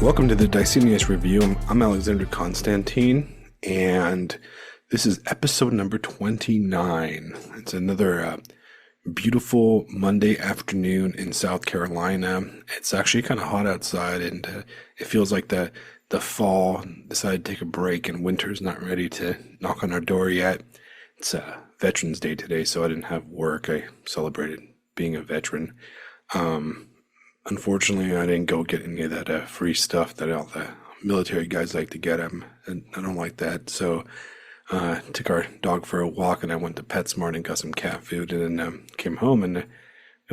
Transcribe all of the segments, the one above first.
Welcome to the Deceneus review. I'm Alexander Constantine, and this is episode number 29. It's another beautiful Monday afternoon in South Carolina. It's actually kind of hot outside, and it feels like the fall decided to take a break, and winter's not ready to knock on our door yet. It's Veterans Day today, so I didn't have work. I celebrated being a veteran. Unfortunately, I didn't go get any of that free stuff that all the military guys like to get. And I don't like that. So took our dog for a walk, and I went to PetSmart and got some cat food, and then came home and going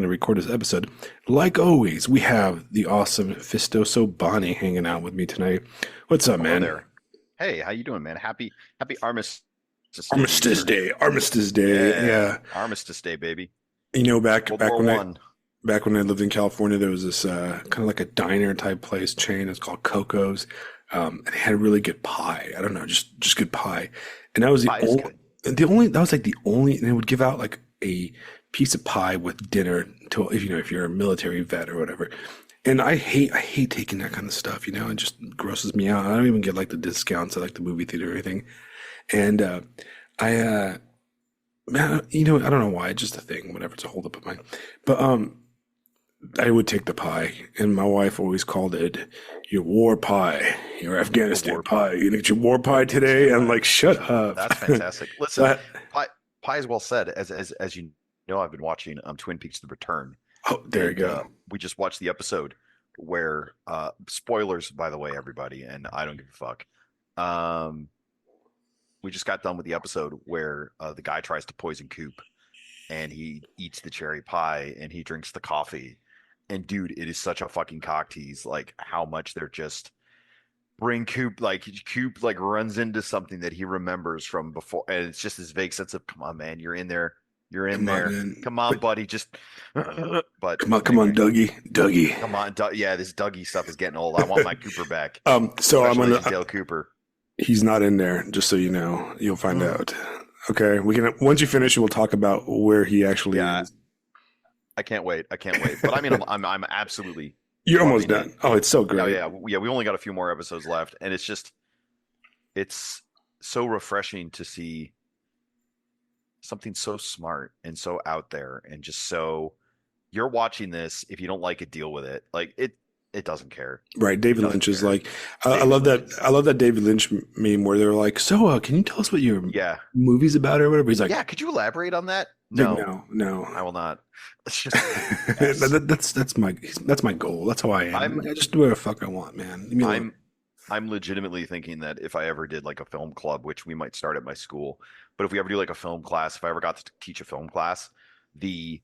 to record this episode. Like always, we have the awesome Fistoso Bonnie hanging out with me tonight. What's up, man? There. Hey, how you doing, man? Happy Armistice Day. Armistice Day. Yeah. Armistice Day, baby. You know, back World War when One. back when I lived in California, there was this kind of like a diner type place chain. It's called Coco's. And they had really good pie. I don't know, just good pie. And that was Pie is good. the only, and they would give out like a piece of pie with dinner to, if you're a military vet or whatever. And I hate taking that kind of stuff, it just grosses me out. I don't even get like the discounts at like the movie theater or anything. And man, I don't know why, it's just a thing, whatever, it's a hold up of mine. But I would take the pie, and my wife always called it your war pie, your Afghanistan pie. You get your war pie today? I'm like, shut up. That's fantastic. Listen, pie is well said. As you know, I've been watching Twin Peaks: The Return. Oh, there you go. We just watched the episode where spoilers, by the way, everybody, and I don't give a fuck. We just got done with the episode where the guy tries to poison Coop, and he eats the cherry pie and he drinks the coffee. And dude, it is such a fucking cock tease, like how much they're just bring Coop like runs into something that he remembers from before, and it's just this vague sense of, come on, man, you're in there. Come on, buddy, just but come on, Dougie. Come on, yeah, this Dougie stuff is getting old. I want my Cooper back. So I'm gonna Dale Cooper. He's not in there, just so you know. You'll find out. Okay, we can, once you finish, we'll talk about where he actually is. I can't wait. But I mean, I'm absolutely. You're almost done. Oh, it's so great. Yeah. We only got a few more episodes left, and it's so refreshing to see something so smart and so out there, and just so you're watching this. If you don't like it, deal with it. Like it doesn't care. Right. David Lynch is like, I love that David Lynch meme where they're like, so can you tell us what your movie's about or whatever? He's like, yeah, could you elaborate on that? No, I will not. It's just that's my goal. That's how I am. I just do whatever the fuck I want, man. I'm legitimately thinking that if I ever did like a film club, which we might start at my school, but if we ever do like a film class, if I ever got to teach a film class, the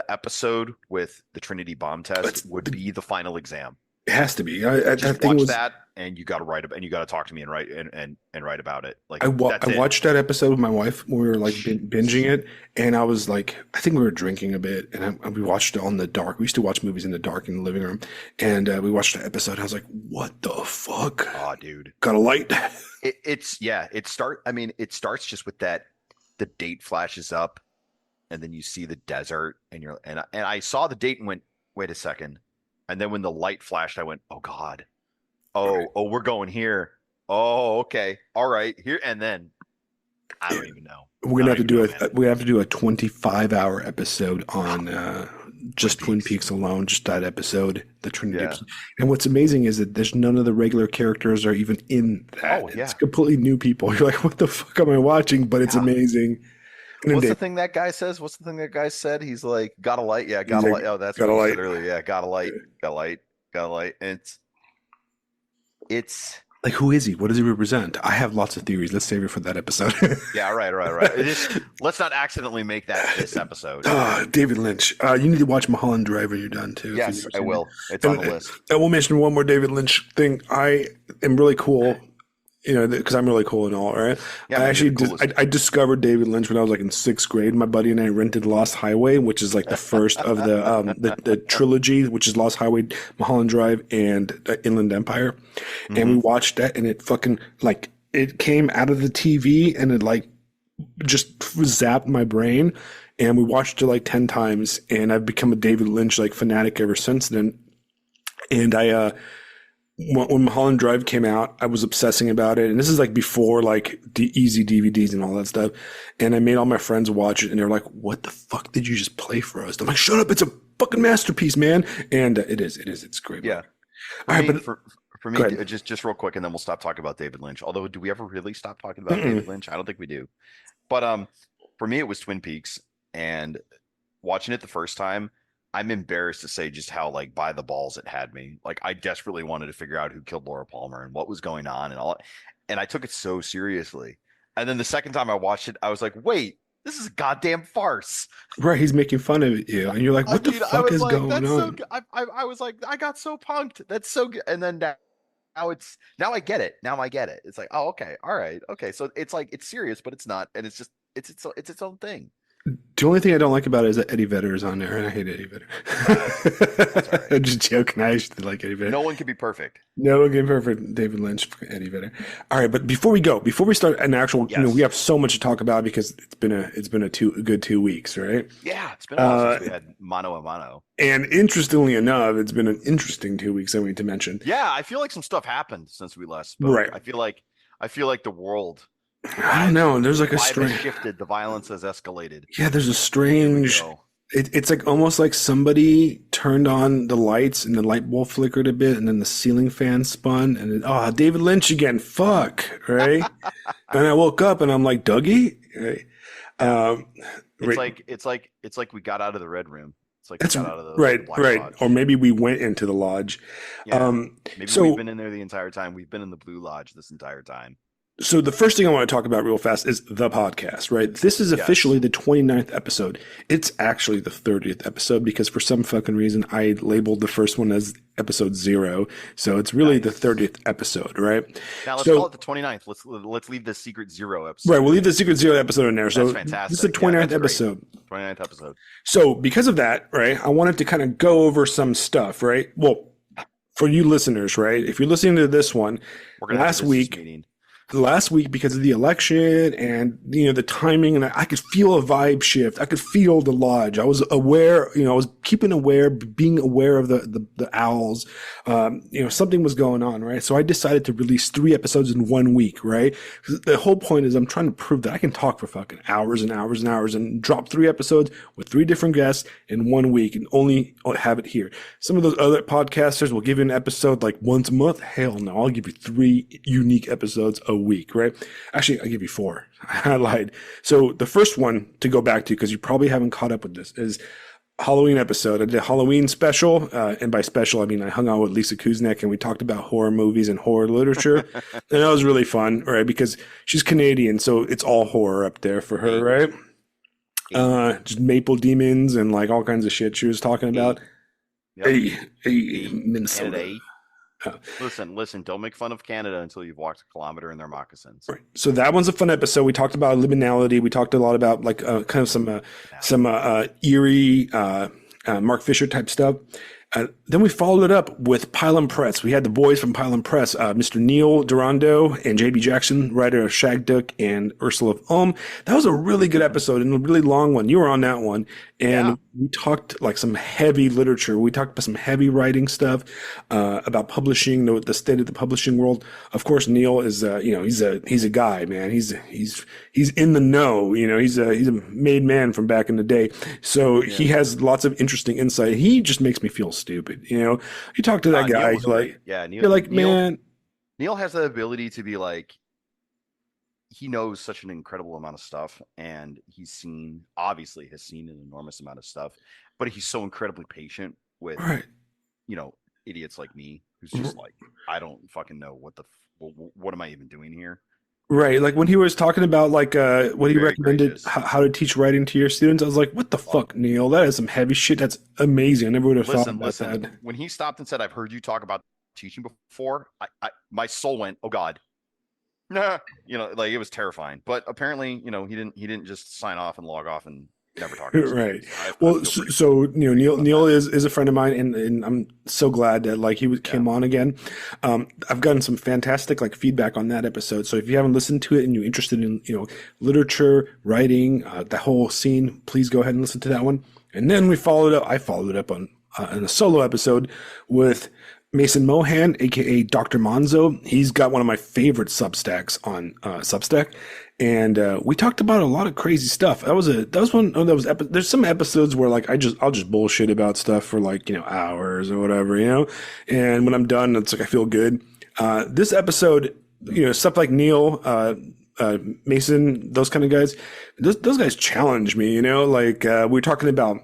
episode with the Trinity bomb test would be the final exam. It has to be. That, and you got to write about, and you got to talk to me and write about it. Like I watched that episode with my wife when we were like binging it, and I was like, I think we were drinking a bit, and we watched it on the dark. We used to watch movies in the dark in the living room, and we watched the episode. I was like, what the fuck? Oh, dude, got a light. It starts just with that. The date flashes up, and then you see the desert, and I saw the date and went, wait a second. And then when the light flashed, I went, oh God. Oh, we're going here. Oh, okay. All right. Here. And then I don't even know. We're going to have to do a 25-hour episode on just Twin Peaks alone, just that episode, the Trinity. Yeah. And what's amazing is that there's none of the regular characters are even in that. Oh, yeah. It's completely new people. You're like, what the fuck am I watching? But it's amazing. What's the thing that guy says? What's the thing that guy said? He's like, got a light. Yeah, got a light. Oh, that's what he said earlier. Yeah, got a light. Got a light. And it's like, who is he? What does he represent? I have lots of theories. Let's save it for that episode. Yeah, right. Let's not accidentally make that this episode. David Lynch. You need to watch Mulholland Drive when you're done, too. Yes, I will. It's on the list. I will mention one more David Lynch thing. I am really cool. Because I'm really cool and all, right? Yeah, I discovered David Lynch when I was like in 6th grade. My buddy and I rented Lost Highway, which is like the first of the trilogy, which is Lost Highway, Mulholland Drive, and Inland Empire. Mm-hmm. And we watched that, and it fucking like it came out of the TV, and it like just zapped my brain. And we watched it like 10 times, and I've become a David Lynch like fanatic ever since then. And I when Mulholland Drive came out, I was obsessing about it, and this is like before like the easy DVDs and all that stuff. And I made all my friends watch it, and they're like, "What the fuck did you just play for us?" I'm like, "Shut up! It's a fucking masterpiece, man!" And it's a great movie. Yeah. For All right, me, but for go me, ahead. just real quick, and then we'll stop talking about David Lynch. Although, do we ever really stop talking about David Lynch? I don't think we do. But for me, it was Twin Peaks, and watching it the first time, I'm embarrassed to say just how like by the balls it had me. Like I desperately wanted to figure out who killed Laura Palmer and what was going on and all, and I took it so seriously. And then the second time I watched it, I was like, wait, this is a goddamn farce. Right, he's making fun of you, and you're like, I "What the mean, I fuck was is like, going that's so on?" good. I was like, I got so punked. That's so good. And then now I get it. Now I get it. It's like, oh, okay, all right, okay. So it's like it's serious, but it's not, and it's just it's its own thing. The only thing I don't like about it is that Eddie Vedder is on there, and I hate Eddie That's all Vedder. right. I'm just joking. I used to like Eddie Vedder. No one can be perfect. No, again, perfect. David Lynch, Eddie Vedder. All right, but before we go, before we start an actual, we Yes. have so much to talk about because it's been a good 2 weeks, right? Yeah, it's been a while Uh, since we had mano a mano. and interestingly enough, it's been an interesting 2 weeks. I need to mention. Yeah, I feel like some stuff happened since we last spoke. Right. I feel like the world, the I don't know. There's the like a vibe has strange. shifted, the violence has escalated. Yeah, there's a Here we strange. go. It's like almost like somebody turned on the lights and the light bulb flickered a bit, and then the ceiling fan spun, and David Lynch again. Fuck, right? And I woke up and I'm like, Dougie, right? Yeah. Um, It's right. like it's like we got out of the red room. It's like we That's got out of right, the black right. lodge. Or maybe we went into the lodge. Yeah. Um, Maybe we've so been in there the entire time. We've been in the blue lodge this entire time. So the first thing I want to talk about real fast is the podcast, right? This is officially Yes. the 29th episode. It's actually the 30th episode because for some fucking reason I labeled the first one as episode 0. So it's really the Nice. 30th episode, right? Now let's call So it the 29th. Let's leave the secret 0 right, episode we'll leave in. the Secret Zero episode in there. That's So this is the fantastic. Yeah, 29th that's great. episode. 29th episode. So because of that, right, I wanted to kind of go over some stuff, right? Well, for you listeners, right? If you're listening to this one, We're gonna have last a business week meeting. last week because of the election and the timing, and I could feel a vibe shift. I could feel the lodge. I was aware, I was keeping aware, being aware of the owls. Something was going on, right? So I decided to release 3 episodes in 1 week, right? 'Cause the whole point is I'm trying to prove that I can talk for fucking hours and hours and hours and drop 3 episodes with 3 different guests in 1 week and only have it here. Some of those other podcasters will give you an episode like once a month. Hell no, I'll give you 3 unique episodes a week, right? Actually, I'll give you 4. I lied. So the first one to go back to, because you probably haven't caught up with this, is Halloween episode. I did a Halloween special, and by special I mean I hung out with Lisa Kuznick and we talked about horror movies and horror literature, and that was really fun, right? Because she's Canadian, so it's all horror up there for her, right? Just maple demons and like all kinds of shit she was talking about. Yep. Hey, Minnesota. Canada. Listen, don't make fun of Canada until you've walked a kilometer in their moccasins. Right. So that one's a fun episode. We talked about liminality. We talked a lot about like kind of some eerie Mark Fisher type stuff. Then we followed it up with Pylon Press. We had the boys from Pylon Press, Mr. Neil Durando and JB Jackson, writer of Shagduck and Ursula of That was a really good episode and a really long one. You were on that one. And we talked like some heavy literature. We talked about some heavy writing stuff, about publishing, the state of the publishing world. Of course, Neil is, he's a guy, man. He's in the know, he's a made man from back in the day. So he has lots of interesting insight. He just makes me feel stupid. You talk to that guy, Neil, you're like, man. Neil has the ability to be like, he knows such an incredible amount of stuff, and obviously has seen an enormous amount of stuff, but he's so incredibly patient with, Right. Idiots like me, who's just like, I don't fucking know what am I even doing here? Right. Like when he was talking about like what he Very recommended gracious. how to teach writing to your students, I was like, what the fuck, Neil? That is some heavy shit. That's amazing. I never would have thought about that. When he stopped and said, "I've heard you talk about teaching before," my soul went, "Oh God." Nah, like it was terrifying. But apparently, he didn't just sign off and log off and never talk to us. Right. I Well, feel pretty so Neil about Neil that. is a friend of mine, and I'm so glad that like came on again. I've gotten some fantastic like feedback on that episode. So if you haven't listened to it and you're interested in literature, writing, the whole scene, please go ahead and listen to that one. And then I followed it up on a solo episode with Mason Mohan, aka Dr. Monzo. He's got one of my favorite Substacks on Substack, and we talked about a lot of crazy stuff. That was one of those. There's some episodes where like I'll just bullshit about stuff for like hours or whatever, and when I'm done, it's like I feel good. This episode, stuff like Neil, Mason, those kind of guys, those guys challenge me. Like we were talking about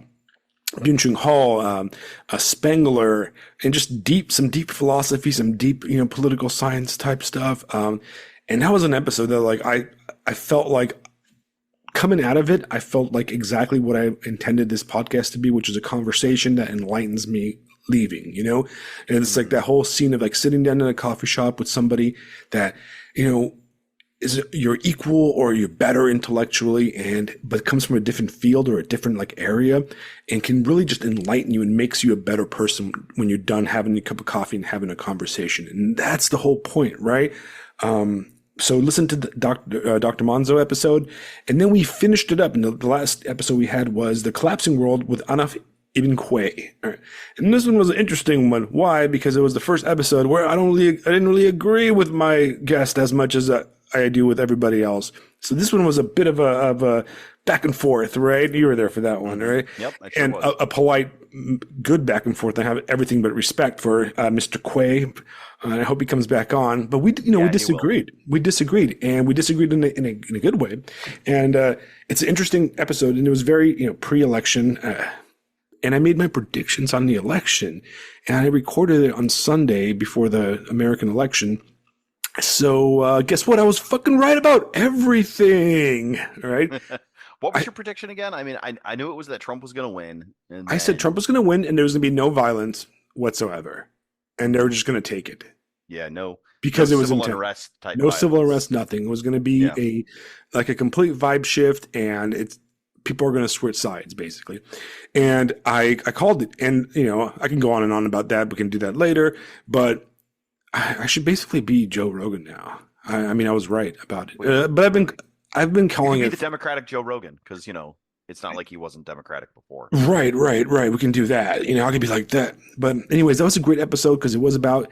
Byung-Chung Hall, Spengler, and just some deep philosophy, some deep, political science type stuff. And that was an episode that like I felt like coming out of it, I felt like exactly what I intended this podcast to be, which is a conversation that enlightens me leaving, and it's like that whole scene of like sitting down in a coffee shop with somebody that, is you're equal or you're better intellectually but comes from a different field or a different like area and can really just enlighten you and makes you a better person when you're done having a cup of coffee and having a conversation. And that's the whole point, right? So listen to the Dr. Monzo episode, and then we finished it up. And the last episode we had was The Collapsing World with Anaf Ibn Quay. Right. And this one was an interesting one. Why? Because it was the first episode where I didn't really agree with my guest as much as I do with everybody else. So this one was a bit of a back and forth, right? You were there for that one, right? Yep. And a polite, good back and forth. I have everything but respect for Mr. Quay. I hope he comes back on. But we disagreed. We disagreed, and we disagreed in a good way. And it's an interesting episode, and it was very pre-election. And I made my predictions on the election, and I recorded it on Sunday before the American election. So guess what? I was fucking right about everything, right? What was your prediction again? I mean, I knew it was that Trump was going to win. I said Trump was going to win, and there was going to be no violence whatsoever, and they were just going to take it. Yeah, because no it was civil unrest type. No civil unrest, nothing. It was going to be a complete vibe shift, and people are going to switch sides basically. And I called it, and I can go on and on about that. We can do that later, but I should basically be Joe Rogan now. I mean, I was right about it, but I've been calling it the Democratic Joe Rogan because it's not like he wasn't Democratic before. Right. We can do that. I could be like that. But anyways, that was a great episode because it was about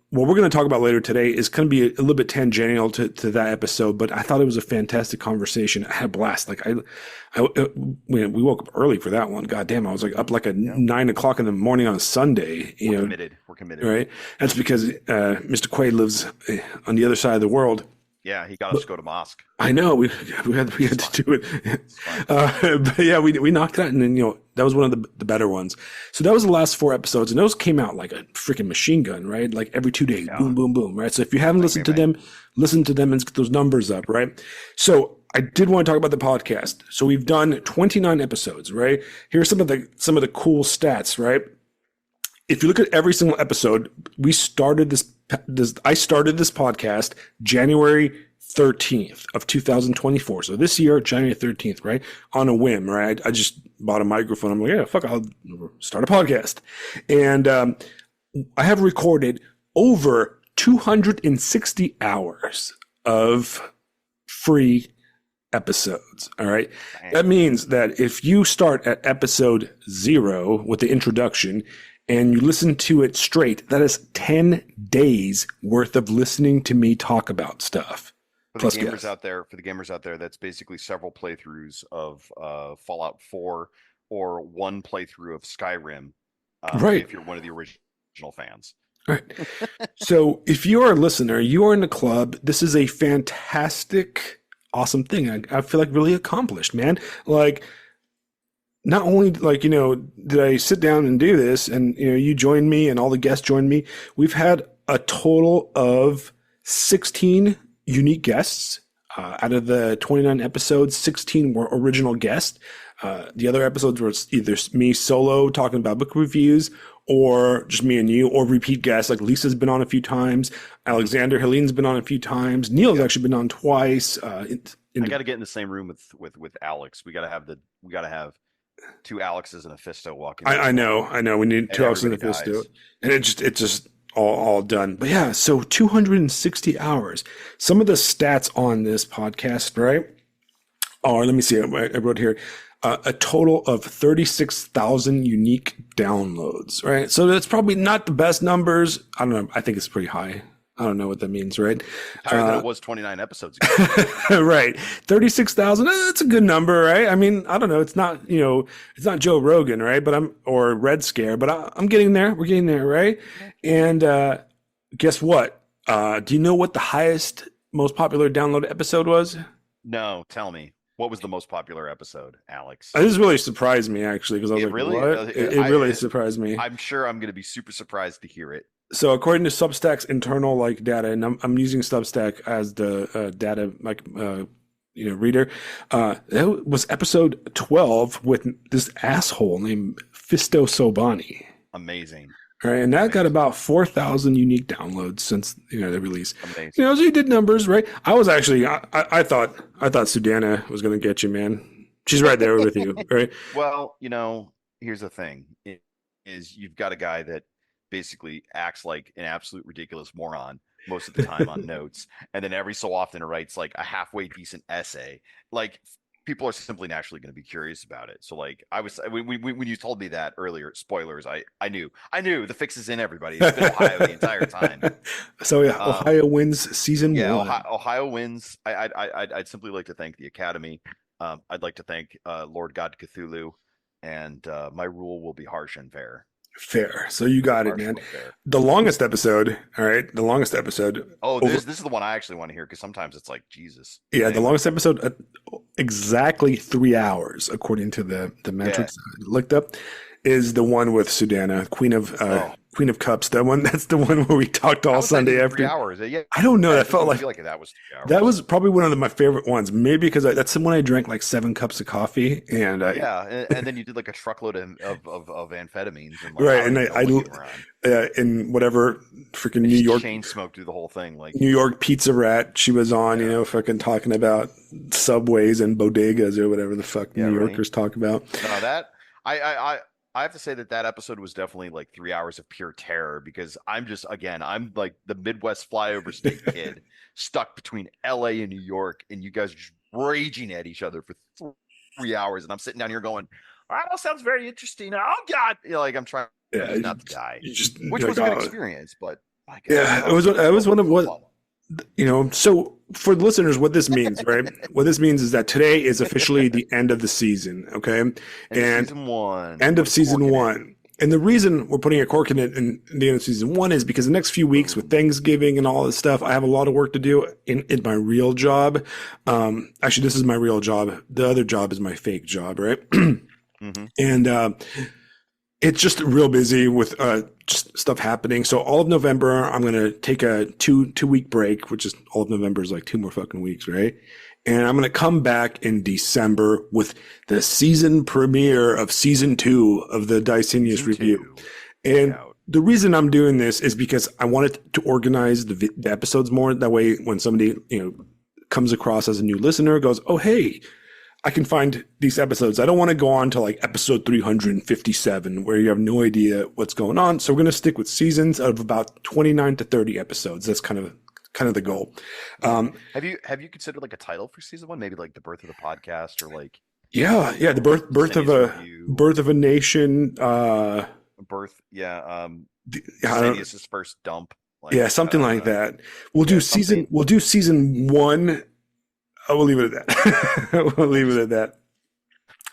what we're going to talk about later today is going to be a little bit tangential to that episode. But I thought it was a fantastic conversation. I had a blast. Like we woke up early for that one. God damn, I was like up like 9 o'clock in the morning on a Sunday. We're committed. Right. That's because Mr. Quaid lives on the other side of the world. Yeah, he got us to go to mosque. I know we had to do it, but yeah, we knocked it out, and then that was one of the better ones. So that was the last 4 episodes, and those came out like a freaking machine gun, right? Like every 2 days, boom, boom, boom, right? So if you haven't listened to them, listen to them and get those numbers up, right? So I did want to talk about the podcast. So we've done 29 episodes, right? Here's some of the cool stats, right? If you look at every single episode, I started this podcast January 13th of 2024. So this year, January 13th, right? On a whim, right? I just bought a microphone. I'm like, yeah, fuck, I'll start a podcast. And I have recorded over 260 hours of free episodes. All right. That means that if you start at episode 0 with the introduction, and you listen to it straight, that is 10 days worth of listening to me talk about stuff. For the gamers out there, that's basically several playthroughs of Fallout 4 or one playthrough of Skyrim. Right. If you're one of the original fans. Right. So if you're a listener, you are in the club. This is a fantastic, awesome thing. I feel like really accomplished, man. Like, not only did I sit down and do this and, you joined me and all the guests joined me, we've had a total of 16 unique guests. Out of the 29 episodes, 16 were original guests. The other episodes were either me solo talking about book reviews or just me and you, or repeat guests. Like Lisa's been on a few times. Alexander Helene's been on a few times. Neil's actually been on twice. I got to get in the same room with Alex. We got to have 2 Alexes and a Fisto walking. I know. We need 2 Alexes and a Fisto, and it's just all done. But yeah, so 260 hours. Some of the stats on this podcast, right? Or let me see. I wrote here. a total of 36,000 unique downloads, right? So that's probably not the best numbers. I don't know. I think it's pretty high. I don't know what that means, right? Higher than it was 29 episodes ago. Right. 36,000. That's a good number, right? I mean, I don't know. It's not, it's not Joe Rogan, right? Or Red Scare, but I'm getting there. We're getting there, right? And guess what? Do you know what the highest, most popular downloaded episode was? No, tell me. What was the most popular episode, Alex? This really surprised me, actually, because I was like, really? what? It really surprised me. I'm sure I'm going to be super surprised to hear it. So according to Substack's internal data, and I'm using Substack as the data reader, that was episode 12 with this asshole named Fisto Sobani. Amazing. All right, and that got about 4,000 unique downloads since the release. Amazing. So he did numbers, right? I was actually I thought Sudana was going to get you, man. She's right there with you, right? Well, here's the thing: is you've got a guy that basically acts like an absolute ridiculous moron most of the time on notes, and then every so often writes like a halfway decent essay. Like, people are simply naturally going to be curious about it. So I was when you told me that earlier, spoilers, I knew the fix is in, everybody. It's been Ohio the entire time. So yeah, Ohio wins season 1. Yeah, Ohio wins. I'd simply like to thank the Academy. I'd like to thank Lord God Cthulhu, and my rule will be harsh and fair. Fair. So you got it, man. The longest episode, all right? The longest episode. Oh, this is the one I actually want to hear, because sometimes it's like, Jesus. Yeah, the longest episode, exactly 3 hours, according to the metrics I looked up, is the one with Sudana, Queen of Cups. That's the one where we talked all Sunday after. 3 hours. Yeah. I don't know. That felt like that was 3 hours. That was probably one of my favorite ones. Maybe because that's the one I drank like 7 cups of coffee, and and then you did like a truckload of amphetamines, and right. And I in whatever freaking New York chain smoked through the whole thing, like New York Pizza Rat. She was on, fucking talking about subways and bodegas or whatever the fuck New Yorkers talk about. No, that I have to say that episode was definitely like 3 hours of pure terror, because I'm like the Midwest flyover state kid stuck between LA and New York, and you guys are just raging at each other for 3 hours, and I'm sitting down here going, "All right, that sounds very interesting." Oh God, I'm trying not to die, which was a good experience, but it was one of what. So for the listeners, what this means, right? What this means is that today is officially the end of the season, okay? And season 1. End of season 1. And the reason we're putting a cork in it in the end of season 1 is because the next few weeks with Thanksgiving and all this stuff, I have a lot of work to do in my real job. Actually, this is my real job. The other job is my fake job, right? Mm-hmm. And it's just real busy with just stuff happening. So all of November, I'm going to take a two-week break, which is all of November is like 2 more fucking weeks, right? And I'm going to come back in December with the season premiere of season 2 of the Deceneus review. And the reason I'm doing this is because I wanted to organize the episodes more. That way, when somebody, comes across as a new listener, goes, "Oh, hey, I can find these episodes." I don't want to go on to like episode 357 where you have no idea what's going on. So we're going to stick with seasons of about 29 to 30 episodes. That's kind of the goal. Have you considered like a title for season 1? Maybe like The Birth of the Podcast, or like the birth of a nation. Deceneus' first dump. Something like that. We'll do season 1. I will leave it at that. We'll leave it at that.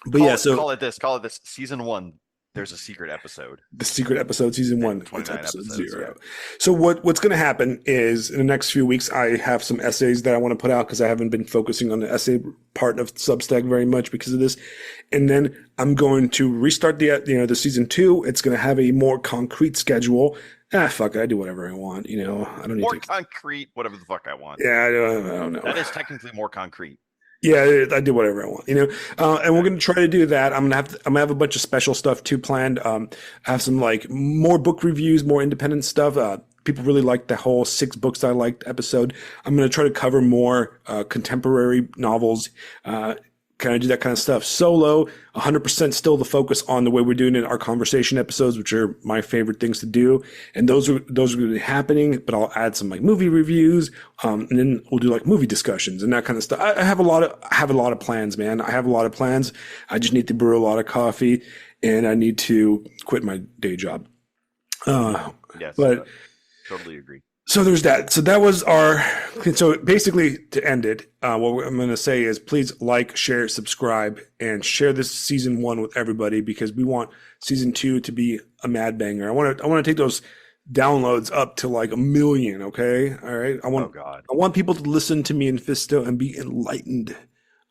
But call it this. Season 1, there's a secret episode. The secret episode, season 1, it's episode episodes, 0. Yeah. So what's going to happen is in the next few weeks, I have some essays that I want to put out because I haven't been focusing on the essay part of Substack very much because of this. And then I'm going to restart the season 2. It's going to have a more concrete schedule. Fuck it, I do whatever I want. I don't need more concrete, whatever the fuck I want. Yeah, I don't know. That is technically more concrete. Yeah, I do whatever I want, and we're going to try to do that. I'm going to have a bunch of special stuff too planned. Have some like more book reviews, more independent stuff. People really liked the whole 6 books I liked episode. I'm going to try to cover more contemporary novels, kind of do that kind of stuff. Solo, 100% still the focus on the way we're doing it in our conversation episodes, which are my favorite things to do. And those are going to be happening, but I'll add some like movie reviews. And then we'll do like movie discussions and that kind of stuff. I have a lot of plans, man. I have a lot of plans. I just need to brew a lot of coffee and I need to quit my day job. Yes, but totally agree. So there's that. So that was so basically to end it, what I'm going to say is please like, share, subscribe, and share this season 1 with everybody because we want season 2 to be a mad banger. I want to take those downloads up to like 1 million. Okay. All right. I want people to listen to me in Fisto and be enlightened.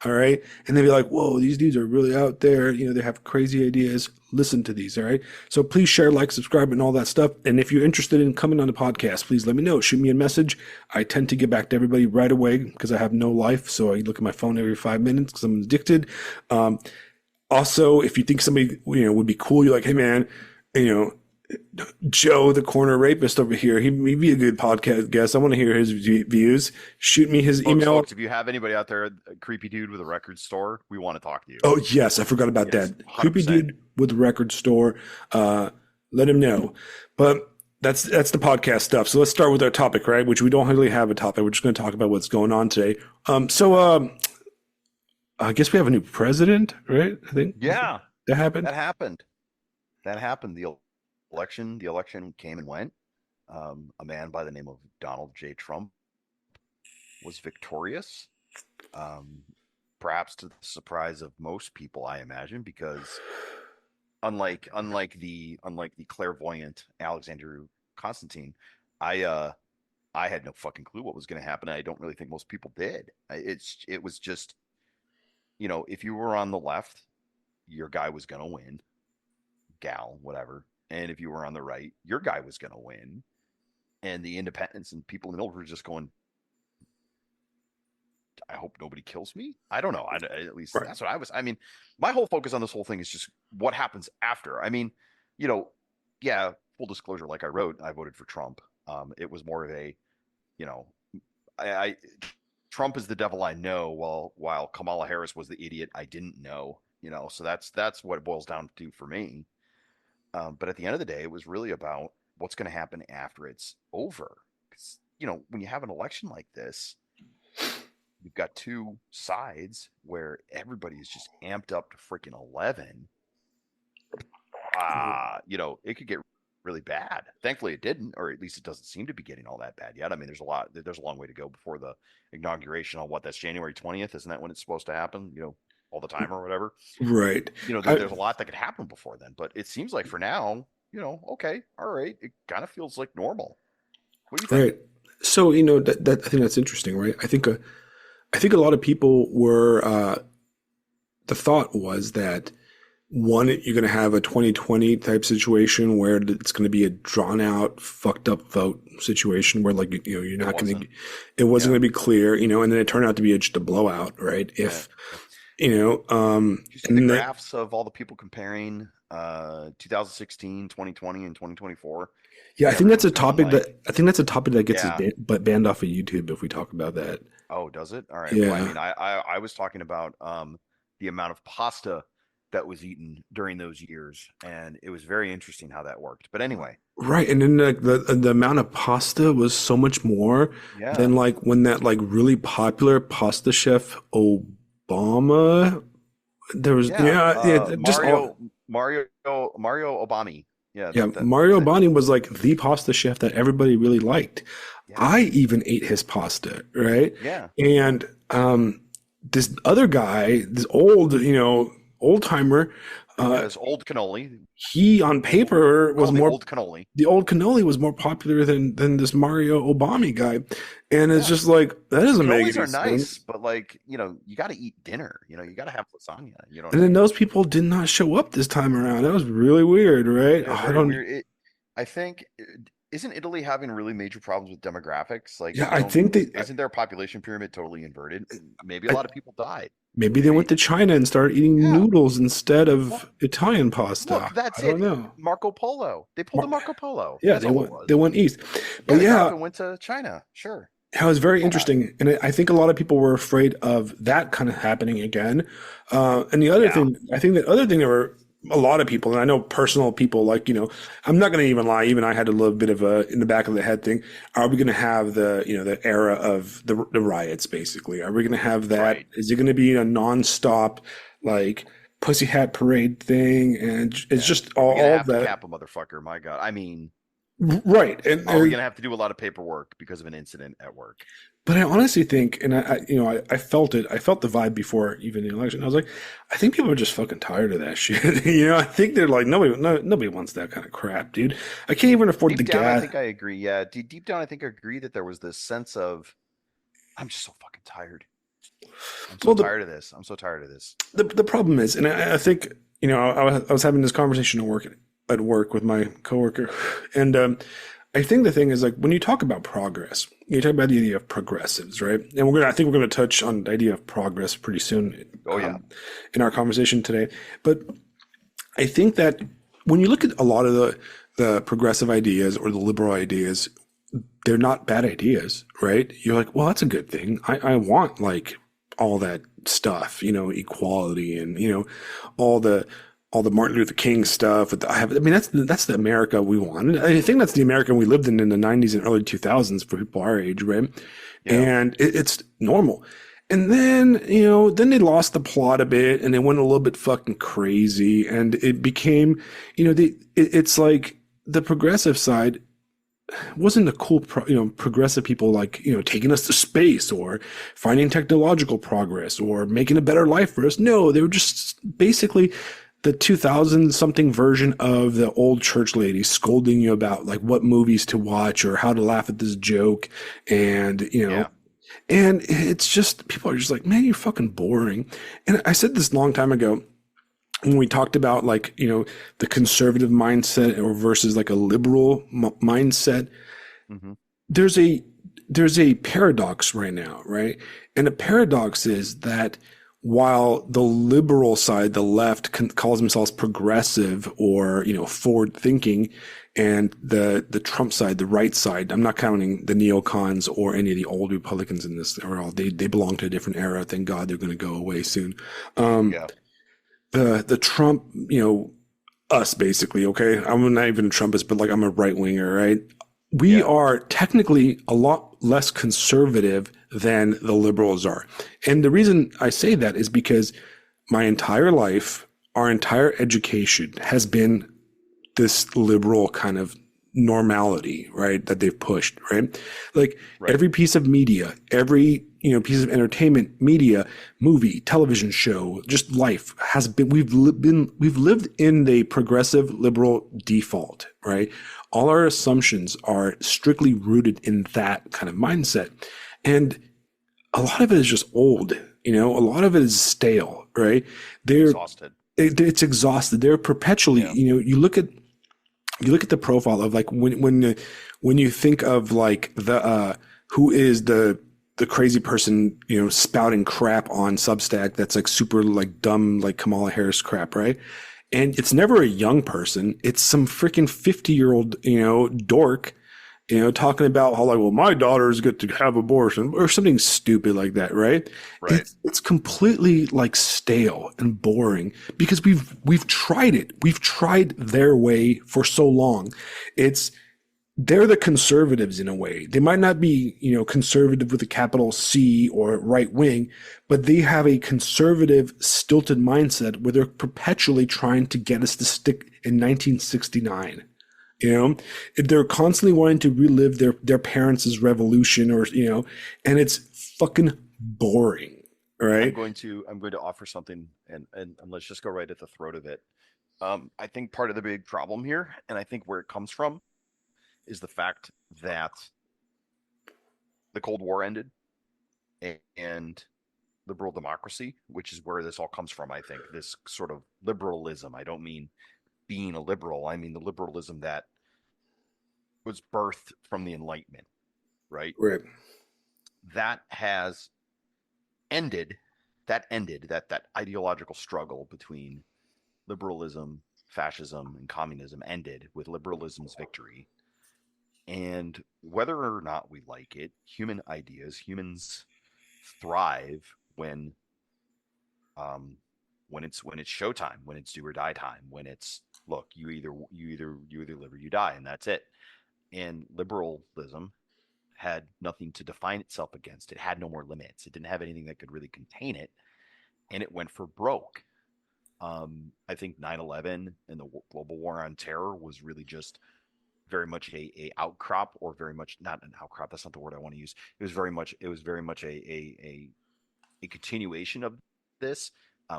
All right. And then be like, whoa, these dudes are really out there. You know, they have crazy ideas. Listen to these. All right. So please share, like, subscribe, and all that stuff. And if you're interested in coming on the podcast, please let me know. Shoot me a message. I tend to get back to everybody right away because I have no life. So I look at my phone every 5 minutes because I'm addicted. Also, if you think somebody, would be cool, you're like, hey, man, Joe, the corner rapist over here, he'd be a good podcast guest. I want to hear his views. Shoot me his email. Folks, if you have anybody out there, a creepy dude with a record store, we want to talk to you. Oh, yes. I forgot about that. 100%. Creepy dude with a record store. Let him know. But that's the podcast stuff. So let's start with our topic, right? Which we don't really have a topic. We're just going to talk about what's going on today. I guess we have a new president, right? I think. Yeah. That happened. The election came and went. A man by the name of Donald J. Trump was victorious, perhaps to the surprise of most people, I imagine, because unlike the clairvoyant Alexander Constantine, I had no fucking clue what was going to happen. I don't really think most people did. It was just, if you were on the left, your guy was going to win, gal, whatever. And if you were on the right, your guy was going to win. And the independents and people in the middle were just going, I hope nobody kills me. I don't know. At least That's what I was. I mean, my whole focus on this whole thing is just what happens after. I mean, full disclosure, like I wrote, I voted for Trump. It was more of a, Trump is the devil I know, while Kamala Harris was the idiot I didn't know. So that's what it boils down to for me. But at the end of the day, it was really about what's going to happen after it's over. Because, when you have an election like this, you've got two sides where everybody is just amped up to freaking 11. It could get really bad. Thankfully, it didn't, or at least it doesn't seem to be getting all that bad yet. I mean, there's a long way to go before the inauguration on that's January 20th. Isn't that when it's supposed to happen? All the time or whatever. Right. There's a lot that could happen before then, but it seems like for now, okay, all right. It kind of feels like normal. What do you think? Right. So, that I think that's interesting, right? I think a lot of people were, the thought was that one, you're going to have a 2020 type situation where it's going to be a drawn out, fucked up vote situation where you're not going to, it wasn't going to be clear, and then it turned out to be just a blowout, right? If, the graphs of all the people comparing 2016, 2020, and 2024. Yeah, I think that's a topic that gets banned off of YouTube if we talk about that. Oh, does it? All right. Yeah. Well, I mean, I was talking about the amount of pasta that was eaten during those years, and it was very interesting how that worked. But anyway. Right, and then the amount of pasta was so much more than when that really popular pasta chef Obama. There was Mario Obama. Mario Obama was the pasta chef that everybody really liked. Yeah. I even ate his pasta, right? Yeah. And this other guy, this old timer. As old cannoli. He on paper was more old cannoli. The old cannoli was more popular than this Mario Obama guy, and it's just that doesn't make any sense. Cannolis are nice, but you got to eat dinner. You got to have lasagna. And then those people did not show up this time around. That was really weird, right? Weird. I think. Isn't Italy having really major problems with demographics? I think isn't their population pyramid totally inverted? Maybe a lot of people died. Maybe they went to China and started eating noodles instead of Italian pasta. Look, that's I don't know. Marco Polo. They pulled a Marco Polo. Yeah, they went east. But It went to China. Sure. It was very interesting, and I think a lot of people were afraid of that kind of happening again. And the other Yeah, thing, I think the other thing there were a lot of people, and I know personal people, like I'm not going to even lie. Even I had a little bit of a in the back of the head thing. Are we going to have the era of the riots? Basically, are we going to have that? right. Is it going to be a nonstop like pussy hat parade thing? And it's Yeah. just Are we gonna all have to that, cap a motherfucker? My God. I mean, right? are we gonna have to do a lot of paperwork because of an incident at work? But I honestly think, and I felt it. I felt the vibe before even the election. I was like, I think people are just fucking tired of that shit. I think they're like, nobody wants that kind of crap, dude. I can't even afford the Deep down, I gas. think I agree. Yeah, deep down, I think I agree that there was this sense of I'm just so fucking tired. I'm so Well, tired of this. I'm so tired of this. the problem is, and I think I was having this conversation at work with my coworker, and I think the thing is like when you talk about progress, you talk about the idea of progressives, right? And I think we're gonna touch on the idea of progress pretty soon Oh yeah, in our conversation today. But I think that when you look at a lot of the progressive ideas or the liberal ideas, they're not bad ideas, right? You're like, well, that's a good thing. I want like all that stuff, equality and all the all the Martin Luther King stuff. I mean, that's the America we wanted. I think that's the America we lived in the '90s and early 2000s for people our age, right? yeah, And it's normal. And then, then they lost the plot a bit and they went a little bit fucking crazy. And it became, it's like the progressive side wasn't the cool, progressive people like, taking us to space or finding technological progress or making a better life for us. No, they were just basically the 2000 something version of the old church lady scolding you about like what movies to watch or how to laugh at this joke. And, yeah. and it's just, people are just like, man, you're fucking boring. And I said this a long time ago when we talked about like, the conservative mindset or versus like a liberal mindset. Hmm. There's a there's a paradox right now, right? And the paradox is that while the liberal side, the left, calls themselves progressive or forward thinking, and the Trump side, the right side, I'm not counting the neocons or any of the old Republicans in this, or all they belong to a different era. Thank God they're going to go away soon. Um, Yeah, the Trump, us basically, okay? I'm not even a Trumpist, but like I'm a right winger, right? We yeah, are technically a lot less conservative than the liberals are. And the reason I say that is because my entire life, our entire education has been this liberal kind of normality, right? That they've pushed, right? Like right. every piece of media, every piece of entertainment, media, movie, television show, just life has been. We've lived in the progressive liberal default, right? All our assumptions are strictly rooted in that kind of mindset, and a lot of it is just old. A lot of it is stale, right? They're Exhausted. it's exhausted. They're perpetually, Yeah, you look at the profile of like when you think of like the who is the crazy person spouting crap on Substack that's like super like dumb like Kamala Harris crap, right? And it's never a young person. It's some freaking 50-year-old dork talking about how like, well, my daughters get to have abortion or something stupid like that, right? right. It's completely like stale and boring because we've tried it. We've tried their way for so long. It's they're the conservatives in a way. They might not be, conservative with a capital C or right wing, but they have a conservative, stilted mindset where they're perpetually trying to get us to stick in 1969. They're constantly wanting to relive their parents' revolution or and it's fucking boring, right? I'm going to offer something, and let's just go right at the throat of it. I think part of the big problem here, and I think where it comes from, is the fact that the Cold War ended and liberal democracy, which is where this all comes from. I think this sort of liberalism. I don't mean being a liberal. I mean the liberalism that was birthed from the Enlightenment, right? Right. That has ended. That ended that ideological struggle between liberalism, fascism, and communism ended with liberalism's victory. And whether or not we like it, humans thrive um, when it's showtime, when it's do or die time, when it's look, you either live or you die, and that's it. And liberalism had nothing to define itself against. It had no more limits. It didn't have anything that could really contain it, and it went for broke. I think 9/11 and the global war on terror was really just very much a outcrop, or very much not an outcrop. That's not the word I want to use. It was very much a continuation of this,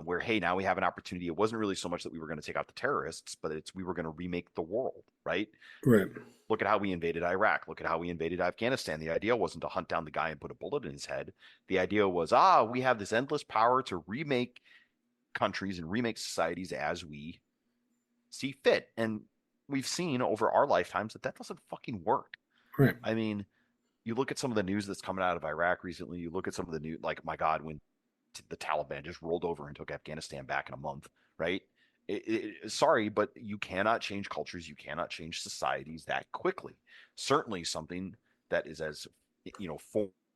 where hey, now we have an opportunity. It wasn't really so much that we were going to take out the terrorists, but it's we were going to remake the world, right? Right. Look at how we invaded Iraq. Look at how we invaded Afghanistan. The idea wasn't to hunt down the guy and put a bullet in his head. The idea was, we have this endless power to remake countries and remake societies as we see fit. And we've seen over our lifetimes that that doesn't fucking work. Right. I mean, you look at some of the news that's coming out of Iraq recently. You look at some of the new, like, my God, when the Taliban just rolled over and took Afghanistan back in a month, right? Sorry, but you cannot change cultures. You cannot change societies that quickly. Certainly something that is as, you know,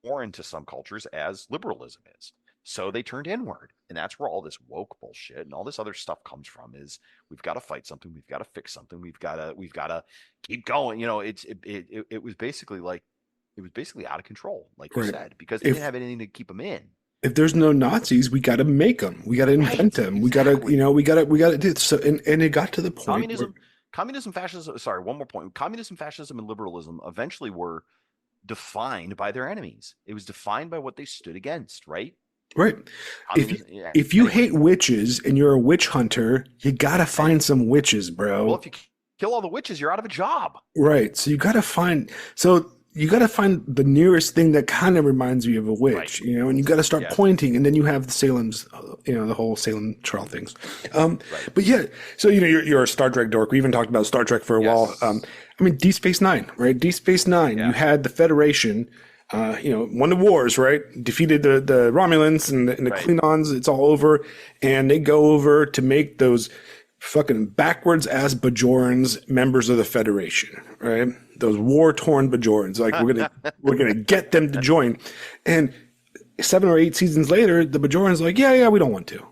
foreign to some cultures as liberalism is. So they turned inward. And that's where all this woke bullshit and all this other stuff comes from is we've got to fight something. We've got to fix something. We've got to keep going. You know, it was basically like, it was basically out of control, like you Right. said, because they didn't If have anything to keep them in. if there's no Nazis, we got to make them. We got to invent Right, them. We got to, exactly. we got to do it. So, and it got to the point where, Communism, fascism. Sorry, one more point. Communism, fascism, and liberalism eventually were defined by their enemies. It was defined by what they stood against. Right? right. If you, Communism. Yeah. if you Anyway, hate witches and you're a witch hunter, you got to hey, find some witches, well, bro. if you kill all the witches, you're out of a job. Right. So you got to find the nearest thing that kind of reminds you of a Right. witch, and you got to start Yes. pointing, and then you have the Salem's, the whole Salem trial things. Right. But yeah, so you're a Star Trek dork. We even talked about Star Trek for a while. Yes. I mean, Deep Space Nine, right? Deep Space Nine. You Yeah. had the Federation. Won the wars, right? Defeated the Romulans and the Right. Klingons. It's all over, and they go over to make those fucking backwards ass Bajorans members of the Federation, right? Those war torn Bajorans. Like we're gonna get them to join, and 7 or 8 seasons later, the Bajorans like, yeah, we don't want to.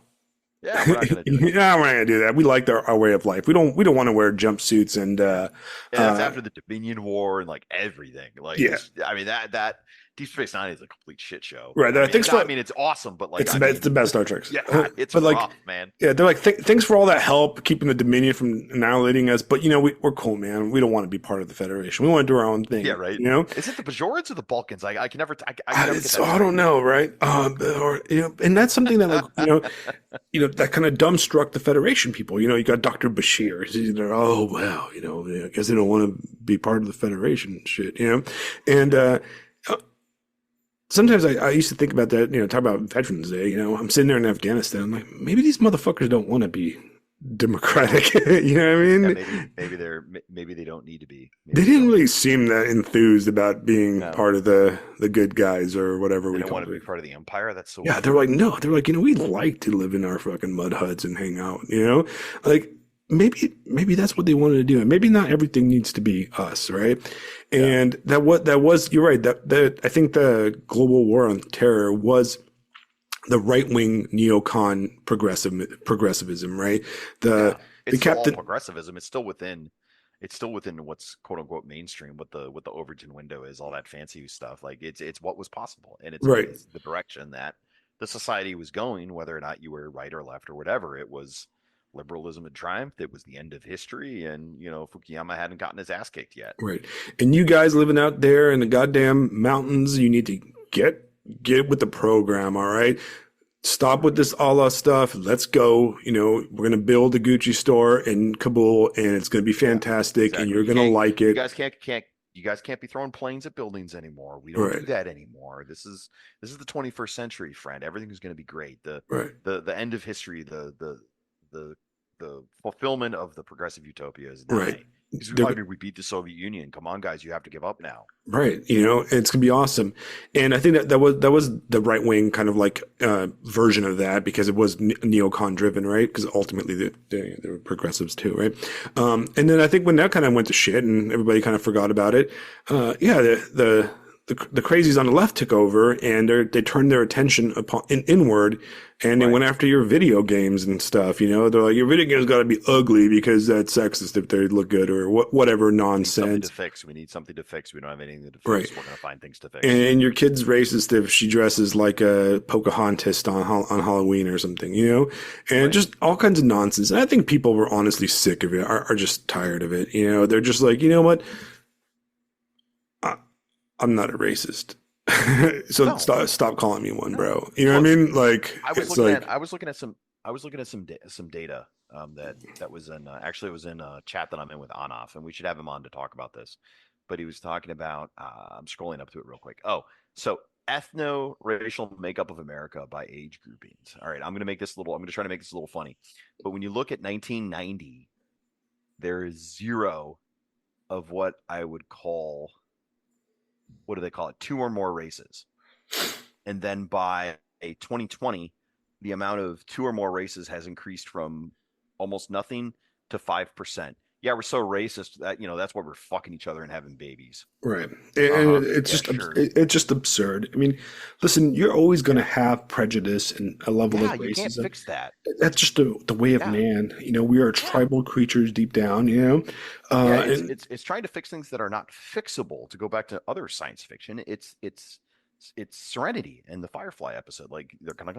Yeah, we're not going to do it. Yeah, we're not gonna do that. We like our way of life. We don't want to wear jumpsuits and And that's after the Dominion War and like everything. Like, yeah, I mean, that Deep Space Nine is a complete shit show. right. I mean, Thanks for it's awesome, but like, it's the best Star Trek. yeah, it's But like, rough, man. yeah, they're like, thanks for all that help keeping the Dominion from annihilating us. But we're cool, man. We don't want to be part of the Federation. We want to do our own thing. Yeah, right. You know, Is it the Bajorans or the Balkans? I can never, I can never get that I straight. don't know, right? Or and that's something that like that kind of dumbstruck the Federation people. You got Dr. Bashir. They're oh well, I guess they don't want to be part of the Federation and shit. And sometimes I used to think about that, talk about Veterans Day, I'm sitting there in Afghanistan. I'm like, maybe these motherfuckers don't want to be democratic. You know what I Yeah, mean? maybe they don't need to be. They Maybe they didn't don't really need to be. seem that enthused about being No, part of the good guys or whatever they we don't call want to be it. part of the empire. That's so Yeah, they're weird. like, no, they're like, we like to live in our fucking mud huts and hang out, like maybe that's what they wanted to do. And maybe not everything needs to be us, right? Yeah, And you're right, that I think the global war on terror was the right wing neocon progressivism, right? The yeah. the It's still all captain, progressivism. It's still within. It's still within what's quote unquote mainstream. What the Overton window is, all that fancy stuff. Like it's what was possible, and right, it's the direction that the society was going. Whether or not you were right or left or whatever, it was liberalism had triumphed. It was the end of history, and Fukuyama hadn't gotten his ass kicked yet. right. And you guys living out there in the goddamn mountains, you need to get with the program, all right? Stop with this Allah stuff. Let's go. We're going to build a Gucci store in Kabul and it's going to be Yeah, fantastic and exactly. you're going to like You it. guys can't you guys can't be throwing planes at buildings anymore. We don't do Right. that anymore. This is the 21st century, friend. Everything is going to be great. Right. The end of history, the fulfillment of the progressive utopia is Right. nigh. Because they're I mean, we beat the Soviet Union. Come on, guys, you have to give up now. right. It's gonna be awesome. And I think that was the right wing kind of like version of that because it was neocon driven, right? Because ultimately they were progressives too, right? And then I think when that kind of went to shit and everybody kind of forgot about it, yeah, the crazies on the left took over and they turned their attention inward and they Right. went after your video games and stuff. They're like, your video games got to be ugly because that's sexist if they look good or whatever We need something to nonsense. fix. We need something to fix. We don't have anything to Right. fix. We're going to find things to fix. And your kid's racist if she dresses like a Pocahontas on Halloween or something. And Right. just all kinds of nonsense. And I think people were honestly sick of it, are just tired of it. They're just like, you know what? I, I'm not a racist. So No, stop calling me one, no. bro. You know Well, what I it's, mean? Like, I was it's looking like, at I was looking at some data that was in actually it was in a chat that I'm in with Anoff, and we should have him on to talk about this. But he was talking about I'm scrolling up to it real quick. Oh, so ethno-racial makeup of America by age groupings. All right, I'm gonna try to make this a little funny. But when you look at 1990, there is zero of what I would call, what do they call it? Two or more races. And then by a 2020, the amount of two or more races has increased from almost nothing to 5%. Yeah, we're so racist that that's why we're fucking each other and having babies. right. And Uh-huh. it's Yeah, just sure. it's just absurd. I mean, listen, you're always going to have prejudice and a level of Yeah, you can't racism. fix that. That's just the way of Yeah. man. We are Yeah. tribal creatures deep down, Yeah, it's and it's it's trying to fix things that are not fixable. To go back to other science fiction, it's Serenity and the Firefly episode. Like they're gonna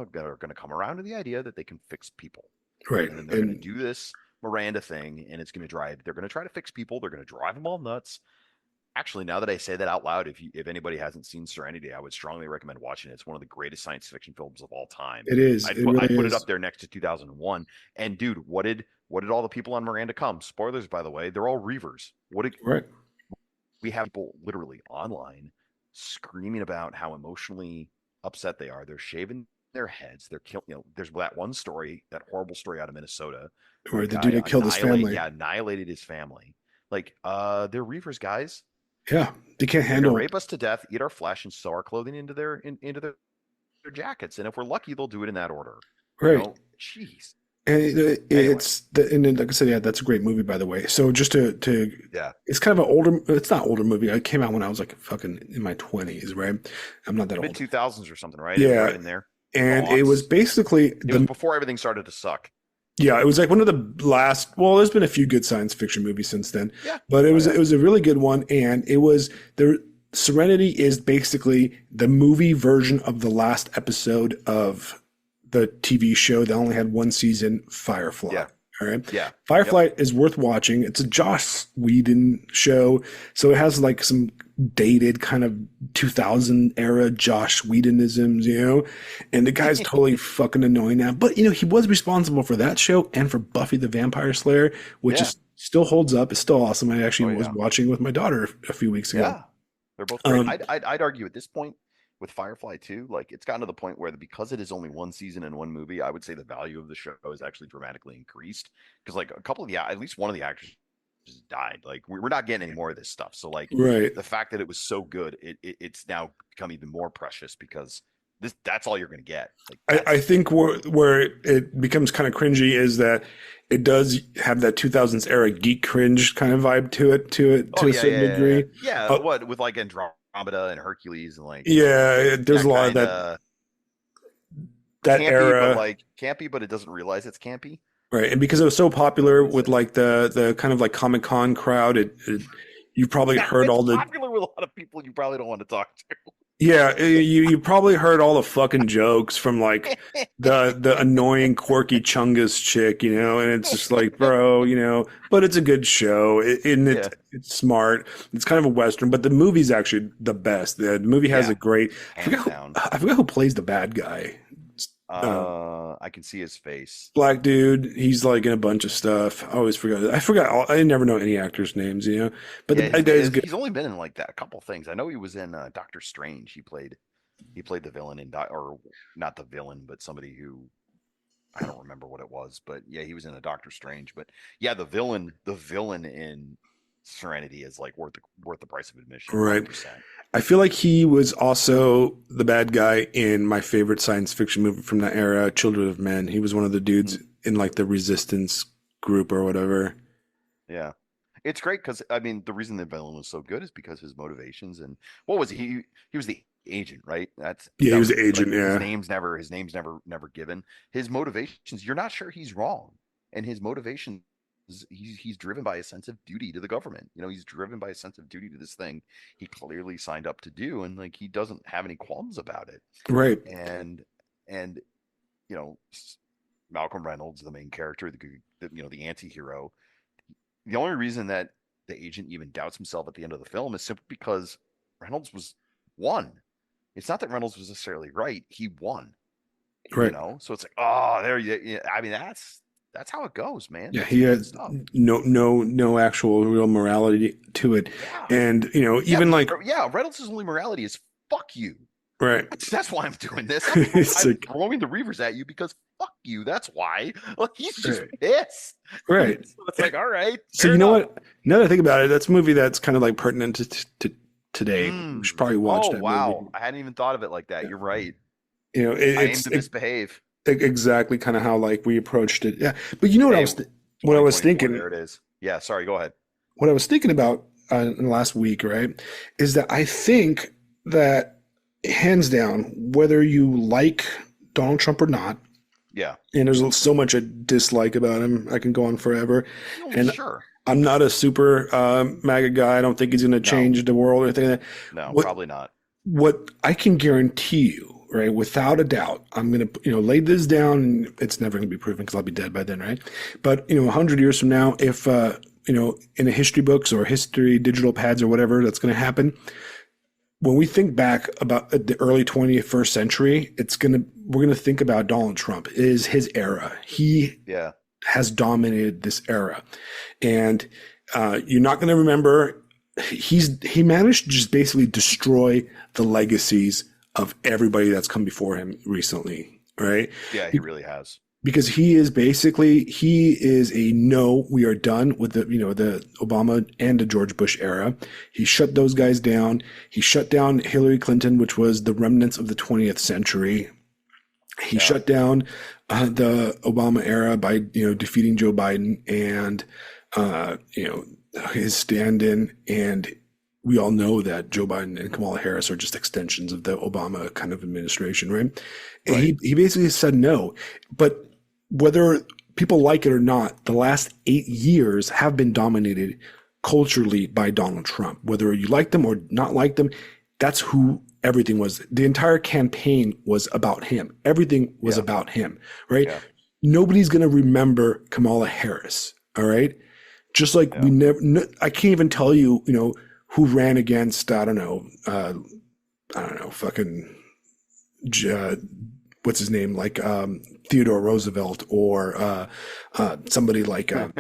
come around to the idea that they can fix people, right. and then they're gonna And do this Miranda thing, and it's gonna drive. They're gonna try to fix people. They're gonna drive them all nuts. Actually, now that I say that out loud, if anybody hasn't seen Serenity, I would strongly recommend watching it. It's one of the greatest science fiction films of all time. it is. I'd It put really I'd put it is. up there next to 2001. And dude, what did all the people on Miranda come? Spoilers, by the way, they're all Reavers. What did Right. we have people literally online screaming about how emotionally upset they are? They're shaving their heads. They're killing. There's that one story, that horrible story out of Minnesota, where Or a the dude guy that killed his family. annihilated his family. Like, they're Reavers, guys. Yeah. They can't They're gonna handle. rape us to death, eat our flesh, and sew our clothing into their jackets. And if we're lucky, they'll do it in that order. Right. Jeez. And Anyway, and then, like I said, yeah, that's a great movie, by the way. So just to yeah, it's kind of an older, it's not older movie. It came out when I was like fucking in my 20s, right? I'm not that mid old. 2000s or something, right? It was Yeah. right in there. And it was Aughts. basically It was before everything started to suck. yeah, it was like one of the last. Well, there's been a few good science fiction movies since then, Yeah. but it Oh was yeah. it was a really good one, and it was the Serenity is basically the movie version of the last episode of the TV show that only had one season, Firefly. Yeah. All right. Yeah. Yep. Firefly is worth watching. It's a Joss Whedon show. So it has like some dated kind of 2000 era Josh Whedonisms. And the guy's totally fucking annoying now. But, he was responsible for that show and for Buffy the Vampire Slayer, which Yeah. is still holds up. It's still awesome. I Oh actually was yeah. watching with my daughter a few weeks ago. Yeah. They're both great. Um, I'd argue at this point with Firefly too, like it's gotten to the point where because it is only one season and one movie, I would say the value of the show is actually dramatically increased because like a couple of at least one of the actors just died. Like we're not getting any more of this stuff. So like right. the fact that it was so good, it's now become even more precious because that's all you're going to get. Like I think where it becomes kind of cringy is that it does have that 2000s era geek cringe kind of vibe to it to a certain degree. Yeah. Uh, What with like Andromeda and Hercules and like yeah, there's a lot of that campy, but era, like campy, but it doesn't realize it's campy. right? And because it was so popular with like the kind of like Comic Con crowd, you probably heard It's all the popular with a lot of people you probably don't want to talk to. yeah, you probably heard all the fucking jokes from like the annoying quirky Chungus chick, and it's just like, bro, but it's a good show, and Yeah, it's smart. It's kind of a western, but the movie's actually the best. The movie has yeah, a great. hands down. I forgot who plays the bad guy. Uh, I can see his face. Black dude. He's like in a bunch of stuff. I always forgot. I forgot. I never know any actors' names. But the Yeah, bad guy is good. he's only been in like that a couple things. I know he was in Doctor Strange. He played the villain or not the villain, but somebody who I don't remember what it was. But yeah, he was in a Doctor Strange. But yeah, the villain in Serenity is like worth the price of admission, Right. 100%. I feel like he was also the bad guy in my favorite science fiction movie from that era, Children of Men. He was one of the dudes Mhm. in like the resistance group or whatever. Yeah. It's great because I mean the reason the villain was so good is because his motivations and what was he was the agent, right? Yeah, he That was was the agent. like Yeah. his name's never given. His motivations, you're not sure he's wrong. And his motivations he's driven by a sense of duty to the government. You know, he's driven by a sense of duty to this thing he clearly signed up to do and like he doesn't have any qualms about it. Right. And and you know, Malcolm Reynolds, the main character, the anti-hero, the only reason that the agent even doubts himself at the end of the film is simply because Reynolds was won. It's not that Reynolds was necessarily right; he won. You Right. know, so it's like, oh, there you. I mean, that's how it goes, man. Yeah, That's he good had stuff. no actual real morality to it. Yeah, And, yeah, even like, yeah. Reynolds' only morality is fuck you. right. That's why I'm doing this. It's I'm like, throwing the reavers at you because fuck you. That's why. Like he's just right. pissed. Right. So it's like, all right, So fair you know enough. what? Now that I think about it, that's a movie that's kind of like pertinent to today. We should probably watch Oh that movie. wow, I hadn't even thought of it like that. You're right. I aim It's to misbehave. exactly kind of how like we approached it. Yeah. But you know Hey, what I was 2024, thinking, there it is. Yeah, sorry, go ahead. what I was thinking about in the last week, right, is that I think that hands down, whether you like Donald Trump or not, Yeah. and there's so much I dislike about him, I can go on forever. Oh, And sure. I'm not a super MAGA guy. I don't think he's going to No, change the world or anything like that. no, What probably not. what I can guarantee you, right, without a doubt, I'm going to, lay this down, and it's never going to be proven because I'll be dead by then, right? But, 100 years from now, if, in the history books or history digital pads or whatever that's going to happen, when we think back about the early 21st century, we're going to think about Donald Trump. It is his era. He Yeah. has dominated this era. And you're not going to remember, he managed to just basically destroy the legacies of everybody that's come before him recently, right? Yeah, he really has. Because he is a no, we are done with the Obama and the George Bush era. He shut those guys down. He shut down Hillary Clinton, which was the remnants of the 20th century. He shut down the Obama era by defeating Joe Biden and his stand-in, and we all know that Joe Biden and Kamala Harris are just extensions of the Obama kind of administration, right? And Right. he basically said no. But whether people like it or not, the last 8 years have been dominated culturally by Donald Trump. Whether you like them or not like them, that's who everything was. The entire campaign was about him. Everything was Yeah. about him, right? Yeah. Nobody's going to remember Kamala Harris, all right? Just like Yeah. I can't even tell you, who ran against, I don't know, fucking, what's his name? Like, Theodore Roosevelt or, somebody like, I'm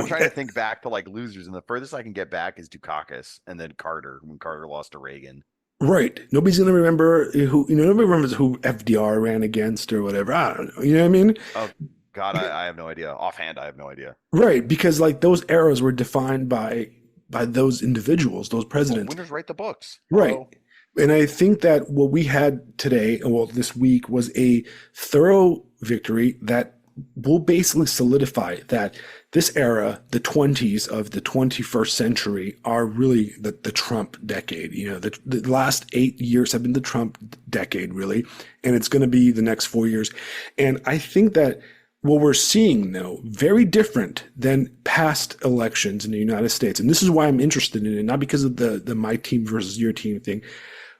trying to think back to like losers, and the furthest I can get back is Dukakis and then Carter when Carter lost to Reagan. right. Nobody's going to remember nobody remembers who FDR ran against or whatever. I don't know. You know what I mean? Oh God, I have no idea. Offhand, I have no idea. Right. Because like those eras were defined by those individuals, those presidents. Well, winners write the books. Right. Hello. And I think that what we had today, well, this week, was a thorough victory that will basically solidify that this era, the 20s of the 21st century, are really the Trump decade. The last 8 years have been the Trump decade, really. And it's going to be the next 4 years. And I think that what we're seeing, though, very different than past elections in the United States. And this is why I'm interested in it, not because of the my team versus your team thing.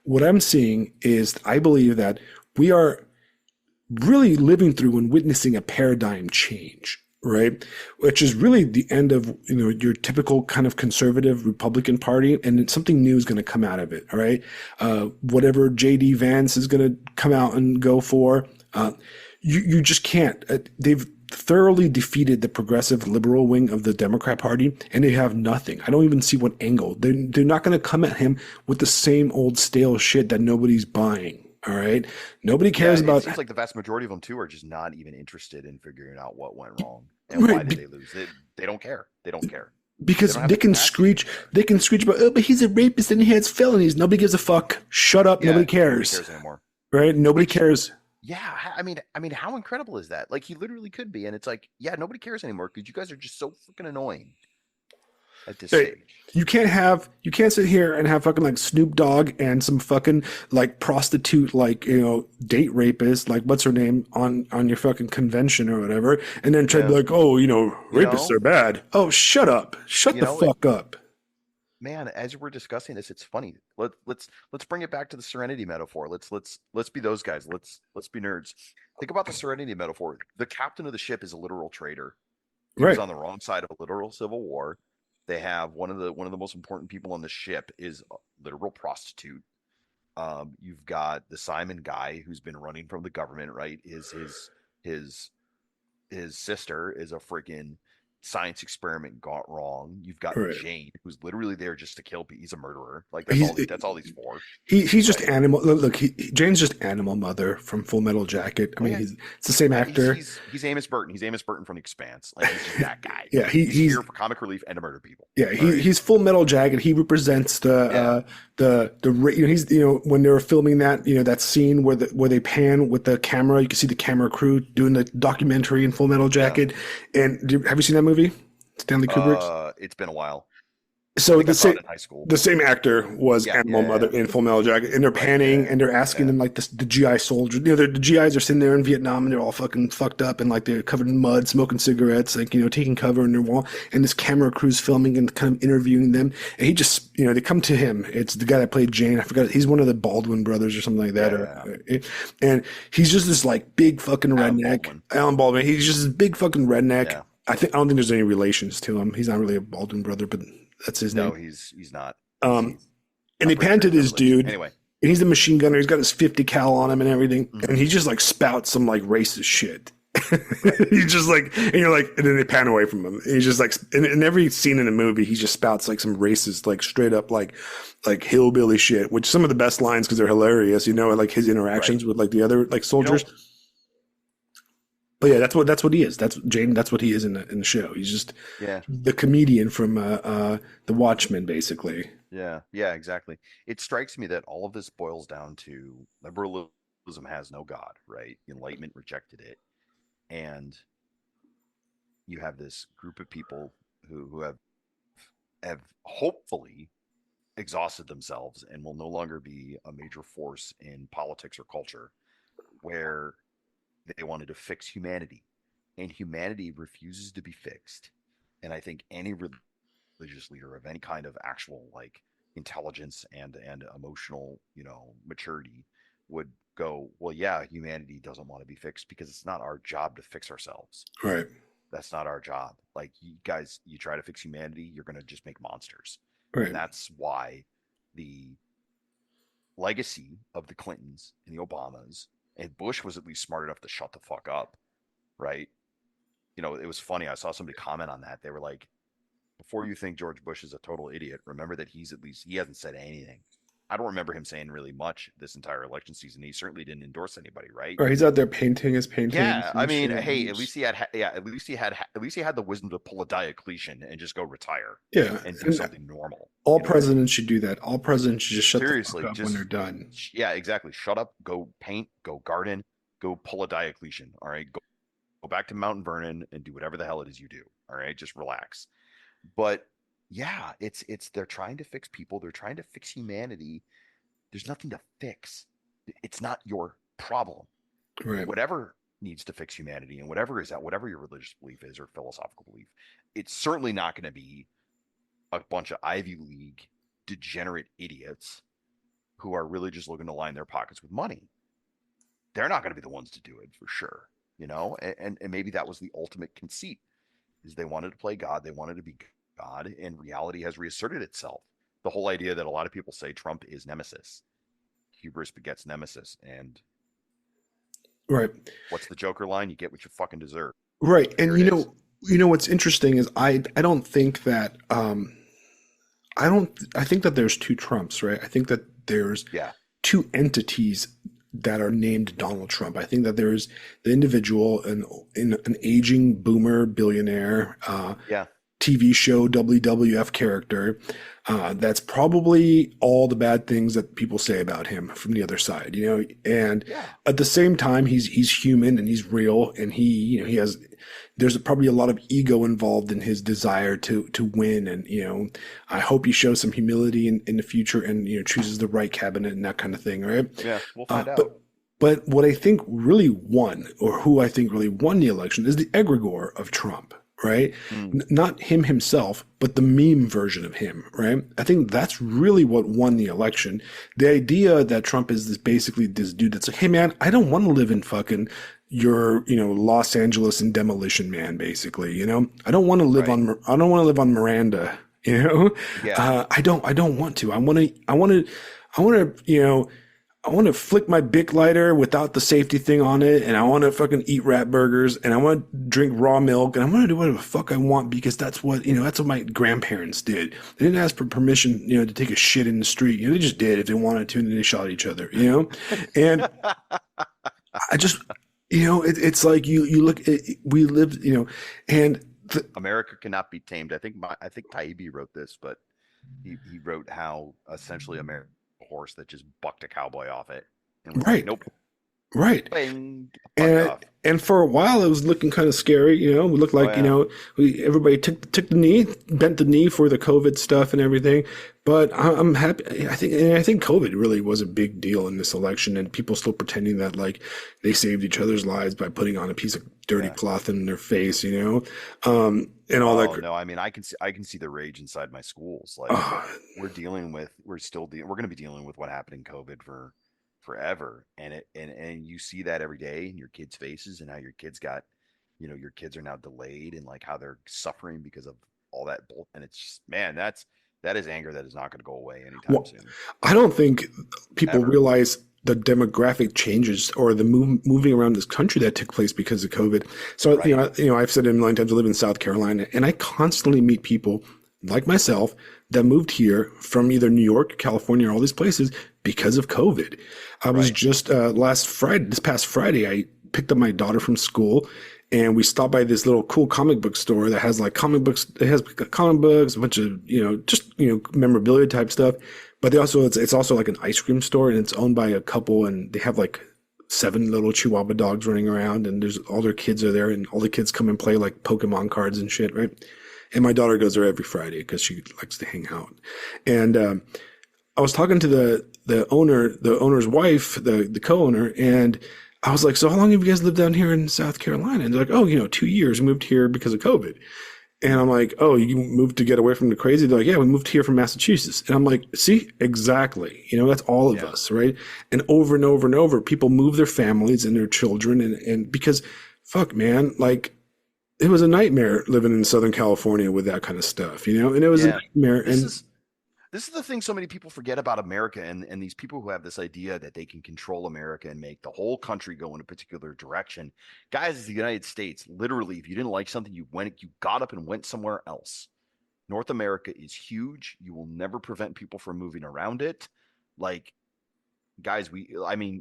What I'm seeing is I believe that we are really living through and witnessing a paradigm change, right? Which is really the end of your typical kind of conservative Republican Party, and something new is going to come out of it. All right, whatever JD Vance is going to come out and go for, you just can't. They've thoroughly defeated the progressive liberal wing of the Democrat Party, and they have nothing. I don't even see what angle. They're not going to come at him with the same old stale shit that nobody's buying. All right, nobody cares about. It seems like the vast majority of them too are just not even interested in figuring out what went wrong and why Right, did they lose. They don't care. They don't care. They Because don't have the capacity anymore. they can screech about, oh, but he's a rapist and he has felonies. Nobody gives a fuck. Shut up. Nobody Yeah, nobody cares. cares anymore. Right? Nobody Which, cares. yeah, I mean, how incredible is that? Like, he literally could be, and it's like, yeah, nobody cares anymore because you guys are just so freaking annoying at this Hey, stage. you can't sit here and have fucking like Snoop Dogg and some fucking like prostitute like date rapist like what's her name on your fucking convention or whatever, and then try to be Yeah, like, oh, you rapists are know, bad. Oh, shut up, shut you the know, fuck up. man. As we're discussing this, it's funny. Let's bring it back to the Serenity metaphor. Let's be those guys. Let's be nerds. Think about the Serenity metaphor. The captain of the ship is a literal traitor. He was Right, on the wrong side of a literal civil war. They have one of the most important people on the ship is a literal prostitute. You've got the Simon guy who's been running from the government, right? His his sister is a freaking science experiment got wrong. You've got right. Jane, who's literally there just to kill people. He's a murderer. Like He's that's all he's for, he's just right? animal. Look, Jane's just Animal Mother from Full Metal Jacket. I Oh mean, yeah, it's the same he's actor. he's Amos Burton. He's Amos Burton from The Expanse. Like he's just that guy. Yeah, He's here for comic relief and to murder people. All right. he's Full Metal Jacket. He represents Yeah. he's when they were filming that that scene where they pan with the camera, you can see the camera crew doing the documentary in Full Metal Yeah. Jacket. And have you seen that movie? Stanley Kubrick's. It's been a while. I So think I saw it in high school. the same actor was Yeah, Animal yeah, Mother yeah. in Full Metal Jacket, and they're Right. Yeah, panning yeah, and they're asking yeah. them like the GI soldiers. The GIs are sitting there in Vietnam and they're all fucking fucked up and like they're covered in mud, smoking cigarettes, like taking cover in their wall. And this camera crew's filming and kind of interviewing them. And he just they come to him. It's the guy that played Jane. I forgot. He's one of the Baldwin brothers or something like that. Yeah. And he's just this like big fucking Adam redneck. Baldwin. Alan Baldwin. He's just this big fucking redneck. Yeah. I don't think there's any relations to him. He's not really a Baldwin brother, but that's his No, name. he's not. Um, He's and I'm they pretty sure panted he's this not related. dude, Anyway. and he's a machine gunner. He's got his 50 cal on him and everything, and Hmm. he just like spouts some like racist shit. Right. He's just like, and you're like, and then they pan away from him. And he's just like, in every scene in the movie, he just spouts like some racist, like straight up, like hillbilly shit. Which some of the best lines because they're hilarious. Like his Right. interactions with like the other like You soldiers. know, But yeah, that's what he is. That's Jane. That's what he is in the show. He's just yeah. the comedian from the Watchmen, basically. Yeah. Yeah, exactly. It strikes me that all of this boils down to liberalism has no God, right? Enlightenment rejected it. And you have this group of people who have hopefully exhausted themselves and will no longer be a major force in politics or culture where they wanted to fix humanity and humanity refuses to be fixed. And I think any religious leader of any kind of actual like intelligence and emotional maturity would go, well, yeah, humanity doesn't want to be fixed because it's not our job to fix ourselves. Right. That's not our job. Like, you guys, you try to fix humanity, you're going to just make monsters. And Right. that's why the legacy of the Clintons and the Obamas, and Bush was at least smart enough to shut the fuck up, right? It was funny. I saw somebody comment on that. They were like, before you think George Bush is a total idiot, remember that he hasn't said anything. I don't remember him saying really much this entire election season. He certainly didn't endorse anybody, right? Right. He's out there painting his paintings Yeah, I and mean, shit. hey, at least he had, yeah, at least he had the wisdom to pull a Diocletian and just go retire Yeah. and do And something normal. all You know what I mean? presidents should do that. All presidents should just shut the fuck Seriously, up when they're done. yeah, exactly. Shut up, go paint, go garden, go pull a Diocletian. All right, go back to Mount Vernon and do whatever the hell it is you do. All right, just relax. But yeah, it's they're trying to fix people. They're trying to fix humanity. There's nothing to fix. It's not your problem. Right. Whatever needs to fix humanity and whatever your religious belief is or philosophical belief, it's certainly not going to be a bunch of Ivy League degenerate idiots who are really just looking to line their pockets with money. They're not going to be the ones to do it for sure, and maybe that was the ultimate conceit, is they wanted to play God, they wanted to be God, and reality has reasserted itself. The whole idea that a lot of people say Trump is nemesis, hubris begets nemesis, and Right. what's the Joker line? You get what you fucking deserve. Right. Here And it is. what's interesting is I don't think that I think that there's two Trumps, right? I think that there's Yeah, two entities that are named Donald Trump. I think that there's the individual, an aging boomer billionaire, yeah, TV show WWF character. That's probably all the bad things that people say about him from the other side, and Yeah. at the same time, he's human and he's real, and he has, there's probably a lot of ego involved in his desire to win. And, I hope he shows some humility in the future and, chooses the right cabinet and that kind of thing. Right. Yeah. We'll find out. But what I think really won, or who I think really won the election, is the egregore of Trump, right? Not him himself, but the meme version of him, right? I think that's really what won the election. The idea that Trump is basically this dude that's like, hey man, I don't want to live in fucking your, Los Angeles and Demolition Man, basically, I don't want to live I don't want to live on Miranda, Yeah. I don't want to. I want to flick my Bic lighter without the safety thing on it, and I want to fucking eat rat burgers, and I want to drink raw milk, and I want to do whatever the fuck I want because that's what my grandparents did. They didn't ask for permission, to take a shit in the street. They just did if they wanted to, and then they shot each other, And I just, it's like you look at, we lived, and America cannot be tamed. I think Taibbi wrote this, but he wrote how essentially America horse that just bucked a cowboy off it. And right. Like, nope. Right. Bang, and for a while it was looking kind of scary, we looked like, everybody took the knee, bent the knee for the COVID stuff and everything. But I'm happy. I think COVID really was a big deal in this election, and people still pretending that like they saved each other's lives by putting on a piece of dirty cloth in their face, and all that. No, I mean, I can see the rage inside my schools. Like we're going to be dealing with what happened in COVID for forever, and you see that every day in your kids' faces, and how your kids your kids are now delayed, and like how they're suffering because of all that and it's just, man, that is anger that is not going to go away anytime soon. I don't think people realize the demographic changes or the moving around this country that took place because of COVID. So I've said it a million times, I live in South Carolina, and I constantly meet people like myself that moved here from either New York, California, or all these places because of COVID. I was just this past Friday, I picked up my daughter from school, and we stopped by this little cool comic book store that has like comic books. It has comic books, a bunch of, memorabilia type stuff. But it's also like an ice cream store, and it's owned by a couple, and they have like 7 little Chihuahua dogs running around, and all their kids are there, and all the kids come and play like Pokemon cards and shit, right? And my daughter goes there every Friday because she likes to hang out. And I was talking to the owner's wife, the co-owner, and I was like, so how long have you guys lived down here in South Carolina? And they're like, oh, 2 years. We moved here because of COVID. And I'm like, oh, you moved to get away from the crazy? They're like, yeah, we moved here from Massachusetts. And I'm like, see, exactly. That's all of us, right? And over and over and over, people move their families and their children. And because, fuck, man, like, it was a nightmare living in Southern California with that kind of stuff, and it was a nightmare. This is the thing so many people forget about America, and these people who have this idea that they can control America and make the whole country go in a particular direction. Guys, the United States, literally, if you didn't like something, you got up and went somewhere else. North America is huge. You will never prevent people from moving around it. Like, guys,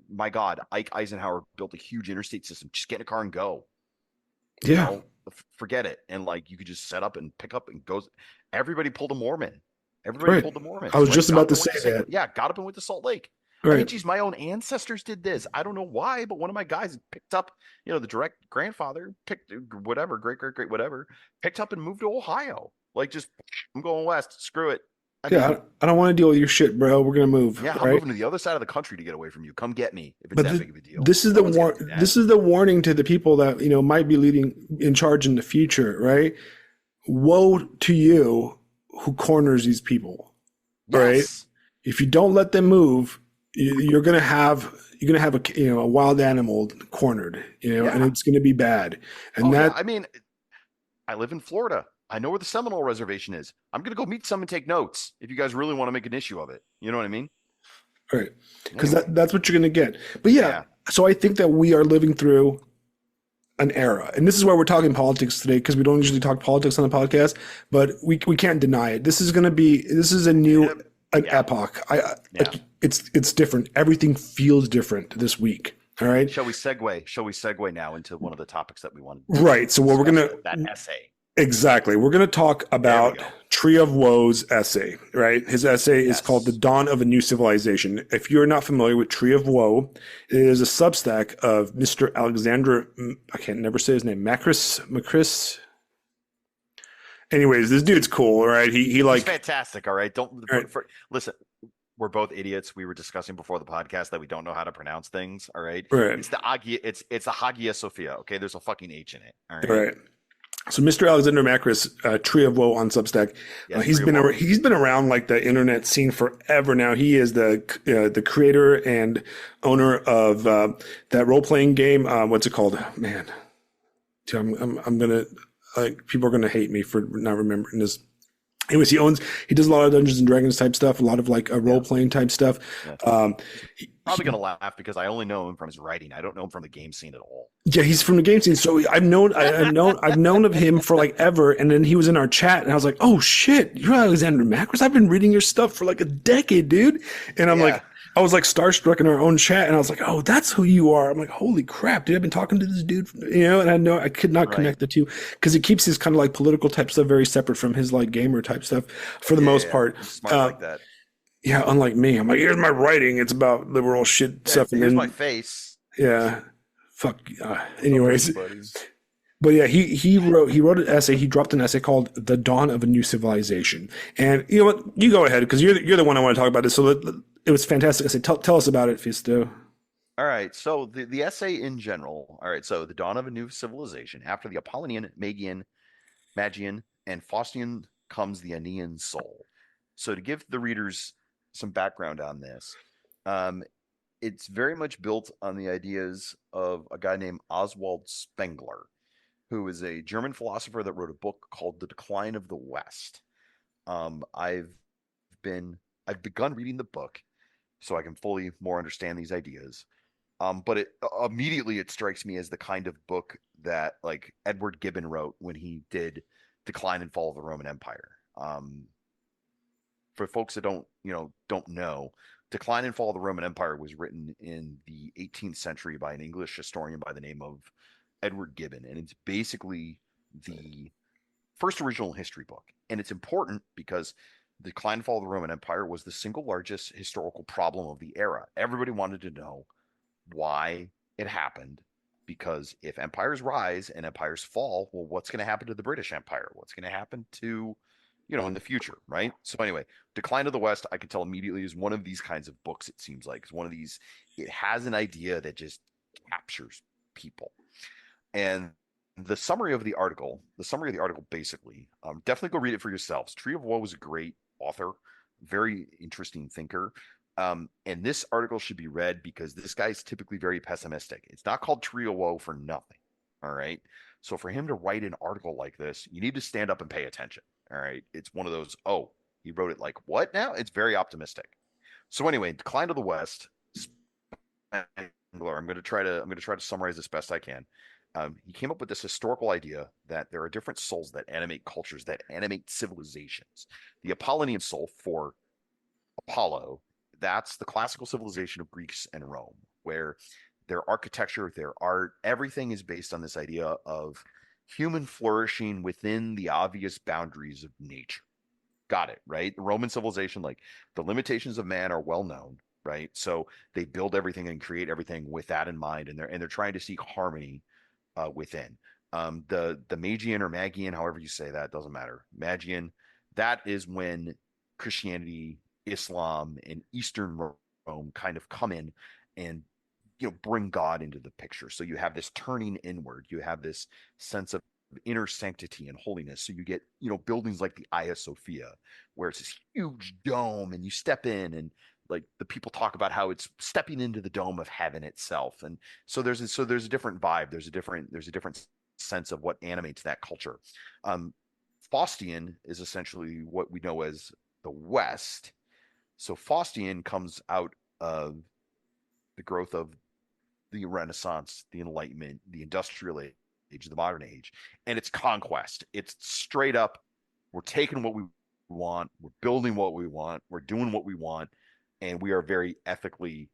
my God, Ike Eisenhower built a huge interstate system. Just get in a car and go. Yeah. Forget it. And like, you could just set up and pick up and go. Everybody pulled a Mormon. Pulled the Mormons. I was just about to say that. Yeah, got up and went to Salt Lake. Right. I mean, geez, my own ancestors did this. I don't know why, but one of my guys picked up, the direct grandfather picked whatever, great, whatever, picked up and moved to Ohio. Like, just, I'm going west. Screw it. I don't want to deal with your shit, bro. We're gonna move. Yeah, I'm moving to the other side of the country to get away from you. Come get me if it's that big of a deal. This is the warning to the people that might be leading in charge in the future, right? Woe to you who corners these people, right? If you don't let them move, you're gonna have a wild animal cornered, and it's gonna be bad. And I mean, I live in Florida. I know where the Seminole Reservation is. I'm going to go meet some and take notes if you guys really want to make an issue of it. You know what I mean? Right. Because that's what you're going to get. But so I think that we are living through an era. And this is why we're talking politics today, because we don't usually talk politics on the podcast, but we can't deny it. This is a new epoch. It's different. Everything feels different this week. All right. Shall we segue now into one of the topics that we wanted? Right. So what we're going to... That essay. Exactly. We're going to talk There we about go. Tree of Woe's essay, right? His essay is called The Yes. Dawn of a New Civilization. If you're not familiar with Tree of Woe, it is a Substack of Mr. Alexander, I can't never say his name, Macris. Anyways, this dude's cool, right? He He's like, fantastic. All right. Don't right, listen. We're both idiots. We were discussing before the podcast that we don't know how to pronounce things. All right. right, It's the Agia. It's the Hagia Sophia. Okay. There's a fucking H in it. All right. right. So Mr. Alexander Macris, Tree of Woe on Substack, Yes. Tree of Woe. he's been around like the internet scene forever now. He is the creator and owner of that role playing game. What's it called? Man, dude, I'm gonna like people are gonna hate me for not remembering this. Anyways, he does a lot of Dungeons and Dragons type stuff, a lot of like role Yeah. playing type stuff. Yeah. Um, Probably gonna laugh because I only know him from his writing. I don't know him from the game scene at all. Yeah, he's from the game scene. So I've known of him for like ever. And then he was in our chat and I was like, oh shit, you're Alexander Macros. I've been reading your stuff for like a decade, dude. And Yeah. I was like starstruck in our own chat and I was like, oh, that's who you are. I'm like, holy crap, dude. I've been talking to this dude, and I know I could not Right. connect the two because he keeps his kind of like political type stuff very separate from his like gamer type stuff for the most Yeah. part. He's smart like that. Yeah, unlike me, I'm like, here's my writing. It's about liberal shit Yeah. stuff. And Here's my then, face. yeah, fuck. What's up, Anyways. everybody? But yeah, he wrote an essay. He dropped an essay called "The Dawn of a New Civilization." And you know what? You go ahead because you're the one I want to talk about this. So it was fantastic. I said, tell us about it, Fisto. All right. So the essay in general. All right. So the dawn of a new civilization. After the Apollonian, Magian, and Faustian comes the Aenean soul. So to give the readers some background on this, um, it's very much built on the ideas of a guy named Oswald Spengler, who is a German philosopher that wrote a book called The Decline of the West. Um, I've been I've begun reading the book so I can fully more understand these ideas. But it immediately it strikes me as the kind of book that like Edward Gibbon wrote when he did Decline and Fall of the Roman Empire. For folks that don't know, Decline and Fall of the Roman Empire was written in the 18th century by an English historian by the name of Edward Gibbon, and it's basically the first original history book. And it's important because the decline and fall of the Roman Empire was the single largest historical problem of the era. Everybody wanted to know why it happened because if empires rise and empires fall, well, what's going to happen to the British Empire? What's going to happen to, in the future, right? So anyway, Decline of the West, I can tell immediately is one of these kinds of books. It seems like it's one of these. It has an idea that just captures people, and the summary of the article basically, definitely go read it for yourselves. Tree of Woe was a great author, very interesting thinker. And this article should be read because this guy is typically very pessimistic. It's not called Tree of Woe for nothing. All right. So for him to write an article like this, you need to stand up and pay attention. All right. It's one of those, oh, he wrote it like what now? It's very optimistic. So anyway, Decline of the West. I'm going to try to summarize as best I can. He came up with this historical idea that there are different souls that animate cultures, that animate civilizations. The Apollonian soul for Apollo, that's the classical civilization of Greece and Rome, where their architecture, their art, everything is based on this idea of human flourishing within the obvious boundaries of nature. Got it, right? The Roman civilization, like the limitations of man are well known, right? So they build everything and create everything with that in mind, and they're trying to seek harmony within. The Magian or Magian, however you say that, doesn't matter. Magian, that is when Christianity, Islam, and Eastern Rome kind of come in and bring God into the picture. So you have this turning inward. You have this sense of inner sanctity and holiness. So you get buildings like the Hagia Sophia, where it's this huge dome, and you step in and like the people talk about how it's stepping into the dome of heaven itself. And so there's a different vibe. There's a different sense of what animates that culture. Faustian is essentially what we know as the West. So Faustian comes out of the growth of the Renaissance, the Enlightenment, the Industrial Age, the modern age, and it's conquest. It's straight up, we're taking what we want, we're building what we want, we're doing what we want, and we are very ethically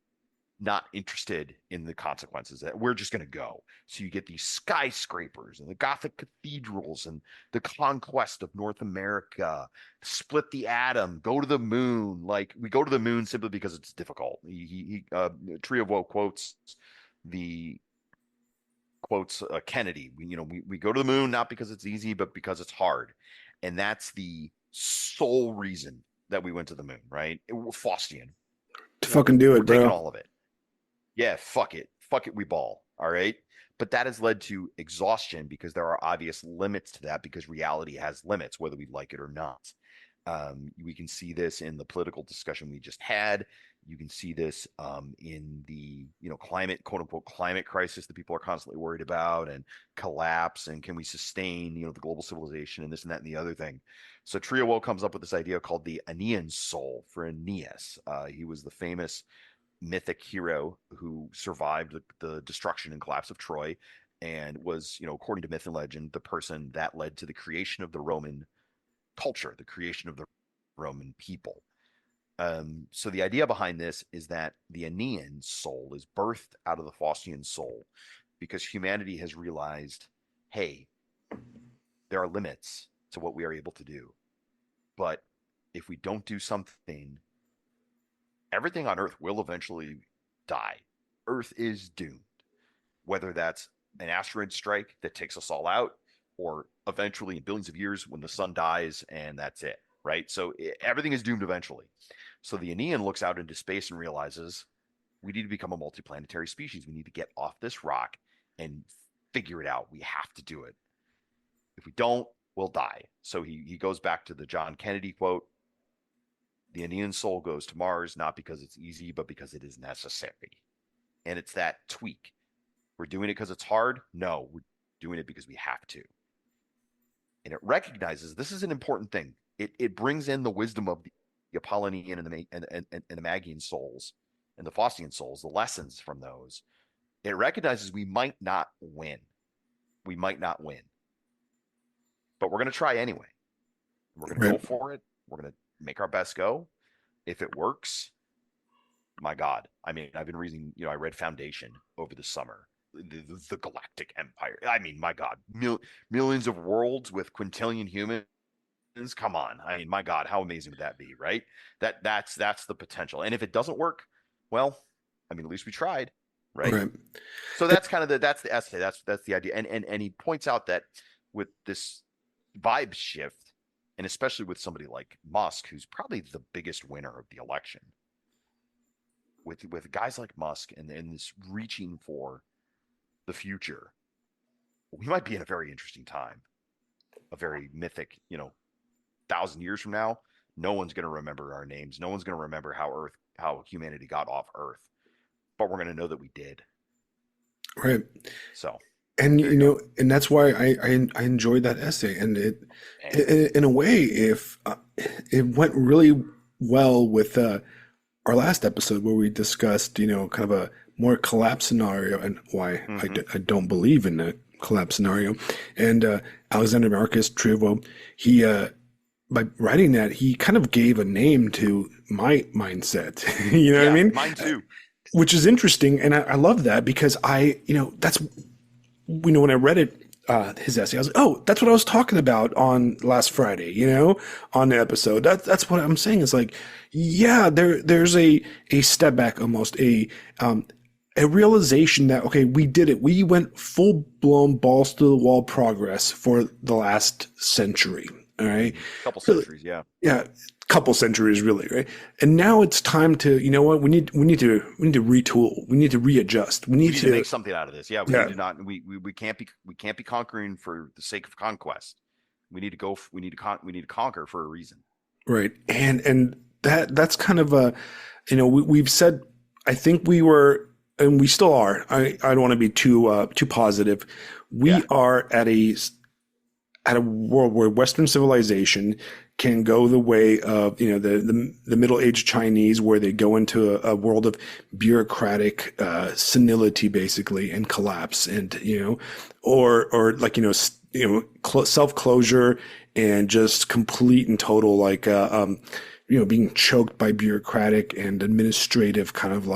not interested in the consequences. That we're just going to go. So you get these skyscrapers and the Gothic cathedrals and the conquest of North America, split the atom, go to the moon. Like we go to the moon simply because it's difficult. Tree of Woe the quotes Kennedy. We go to the moon not because it's easy, but because it's hard, and that's the sole reason that we went to the moon. Right? Faustian. To fucking do it, we're bro. taking all of it. Yeah, fuck it. Fuck it, we ball. All right. But that has led to exhaustion because there are obvious limits to that because reality has limits, whether we like it or not. We can see this in the political discussion we just had. You can see this in the climate, quote unquote, climate crisis that people are constantly worried about, and collapse, and can we sustain the global civilization, and this and that and the other thing. So Tree of Woe comes up with this idea called the Aenean soul for Aeneas. He was the famous mythic hero who survived the destruction and collapse of Troy, and was, according to myth and legend, the person that led to the creation of the Roman culture, the creation of the Roman people. So the idea behind this is that the Aenean soul is birthed out of the Faustian soul because humanity has realized, hey, there are limits to what we are able to do. But if we don't do something, everything on Earth will eventually die. Earth is doomed. Whether that's an asteroid strike that takes us all out, or eventually in billions of years when the sun dies and that's it, right? So everything is doomed eventually. So the Aenean looks out into space and realizes we need to become a multiplanetary species. We need to get off this rock and figure it out. We have to do it. If we don't, we'll die. So he goes back to the John Kennedy quote, the Aenean soul goes to Mars, not because it's easy, but because it is necessary. And it's that tweak. We're doing it because it's hard? No, we're doing it because we have to. And it recognizes this is an important thing. It brings in the wisdom of the Apollonian and the Magian souls and the Faustian souls, the lessons from those. It recognizes we might not win. We might not win. But we're going to try anyway. We're going to go for it. We're going to make our best go. If it works, my God. I mean, I've been reading, I read Foundation over the summer. The Galactic Empire. I mean, my God, millions of worlds with quintillion humans. Come on. I mean, my God, how amazing would that be, right? That's the potential. And if it doesn't work, well, I mean, at least we tried, right? So that's kind of that's the essay. That's the idea. And he points out that with this vibe shift, and especially with somebody like Musk, who's probably the biggest winner of the election, with guys like Musk and this reaching for the future, we might be in a very interesting time, a very mythic, 1,000 years from now, no one's going to remember our names. No one's going to remember how humanity got off Earth, but we're going to know that we did. Right. So, and and that's why I enjoyed that essay, and it in a way, if it went really well with our last episode where we discussed, kind of a more collapse scenario and why I don't believe in a collapse scenario. And Alexander Marcus Tree of Woe, he by writing that, he kind of gave a name to my mindset. You know what I mean? Mine too. Which is interesting, and I love that because that's when I read it. His essay, I was like, oh, that's what I was talking about on last Friday, on the episode. That's what I'm saying. It's like, yeah, there's a step back, almost a realization that, okay, we did it. We went full blown balls to the wall progress for the last century. All right. Couple centuries. Yeah. Yeah. Couple centuries, really. Right. And now it's time to, we need to retool. We need to readjust. We need to make something out of this. Yeah. We need to not, we can't be conquering for the sake of conquest. We need to conquer for a reason. Right. And that's kind of we've said, I think we were, and we still are. I don't want to be too positive. We are at a world where Western civilization can go the way of the Middle Age Chinese, where they go into a world of bureaucratic senility, basically, and collapse, and or like self closure and just complete and total being choked by bureaucratic and administrative kind of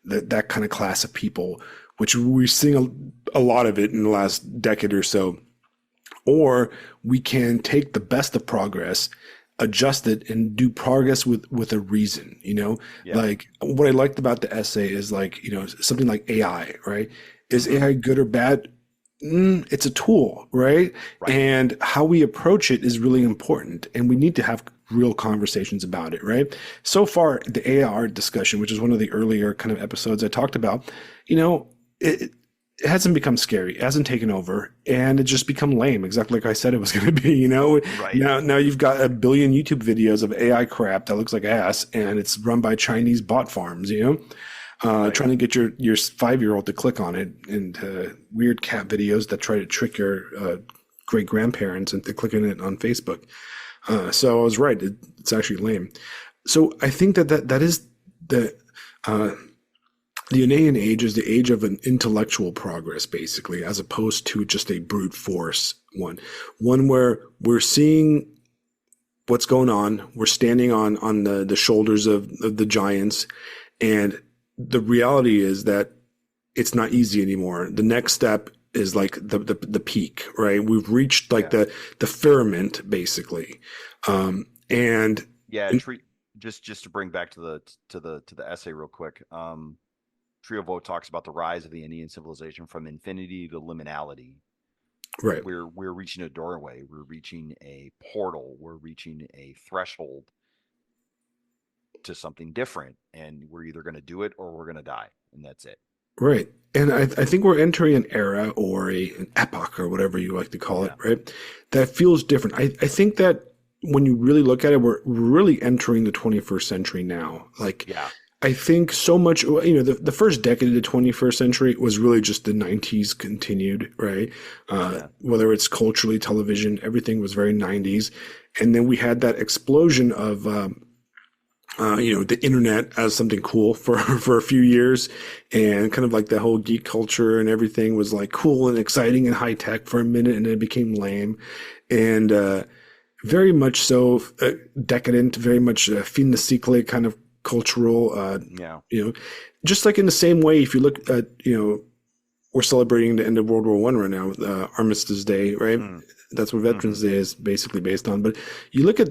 that kind of class of people, which we're seeing a lot of it in the last decade or so. Or we can take the best of progress, adjust it, and do progress with a reason. Yeah. Like what I liked about the essay is like, something like AI, right? Is Hmm. AI good or bad? It's a tool, right? Right. And how we approach it is really important, and we need to have real conversations about it, right? So far, the AR discussion, which is one of the earlier kind of episodes I talked about, it, it hasn't become scary, it hasn't taken over, and it's just become lame, exactly like I said it was going to be. Right. Now you've got a billion YouTube videos of AI crap that looks like ass, and it's run by Chinese bot farms, Right. trying to get your 5-year-old to click on it, and weird cat videos that try to trick your great grandparents into clicking it on Facebook. So I was right; it's actually lame. So I think that is the uh, the Aenean age is the age of an intellectual progress, basically, as opposed to just a brute force one where we're seeing what's going on. We're standing on the shoulders of the giants, and the reality is that it's not easy anymore. The next step is like the peak, right? We've reached like Yeah. the firmament, basically, and Yeah. Just to bring back to the essay real quick. Triovo talks about the rise of the Indian civilization from infinity to liminality. right. We're reaching a doorway. We're reaching a portal. We're reaching a threshold to something different, and we're either going to do it or we're going to die, and that's it. Right. And I think we're entering an era or an epoch or whatever you like to call it, Yeah. right? That feels different. I think that when you really look at it, we're really entering the 21st century now. Like, Yeah. I think so much, the first decade of the 21st century was really just the 90s continued, right? Yeah. Whether it's culturally, television, everything was very 90s. And then we had that explosion of, the internet as something cool for for a few years, and kind of like the whole geek culture and everything was like cool and exciting and high tech for a minute, and then it became lame, and very much so decadent, very much fin de siècle kind of cultural. Yeah. Just like in the same way, if you look at we're celebrating the end of World War One right now with Armistice Day, right? Mm. That's what Hmm. Veterans Day is basically based on. But you look at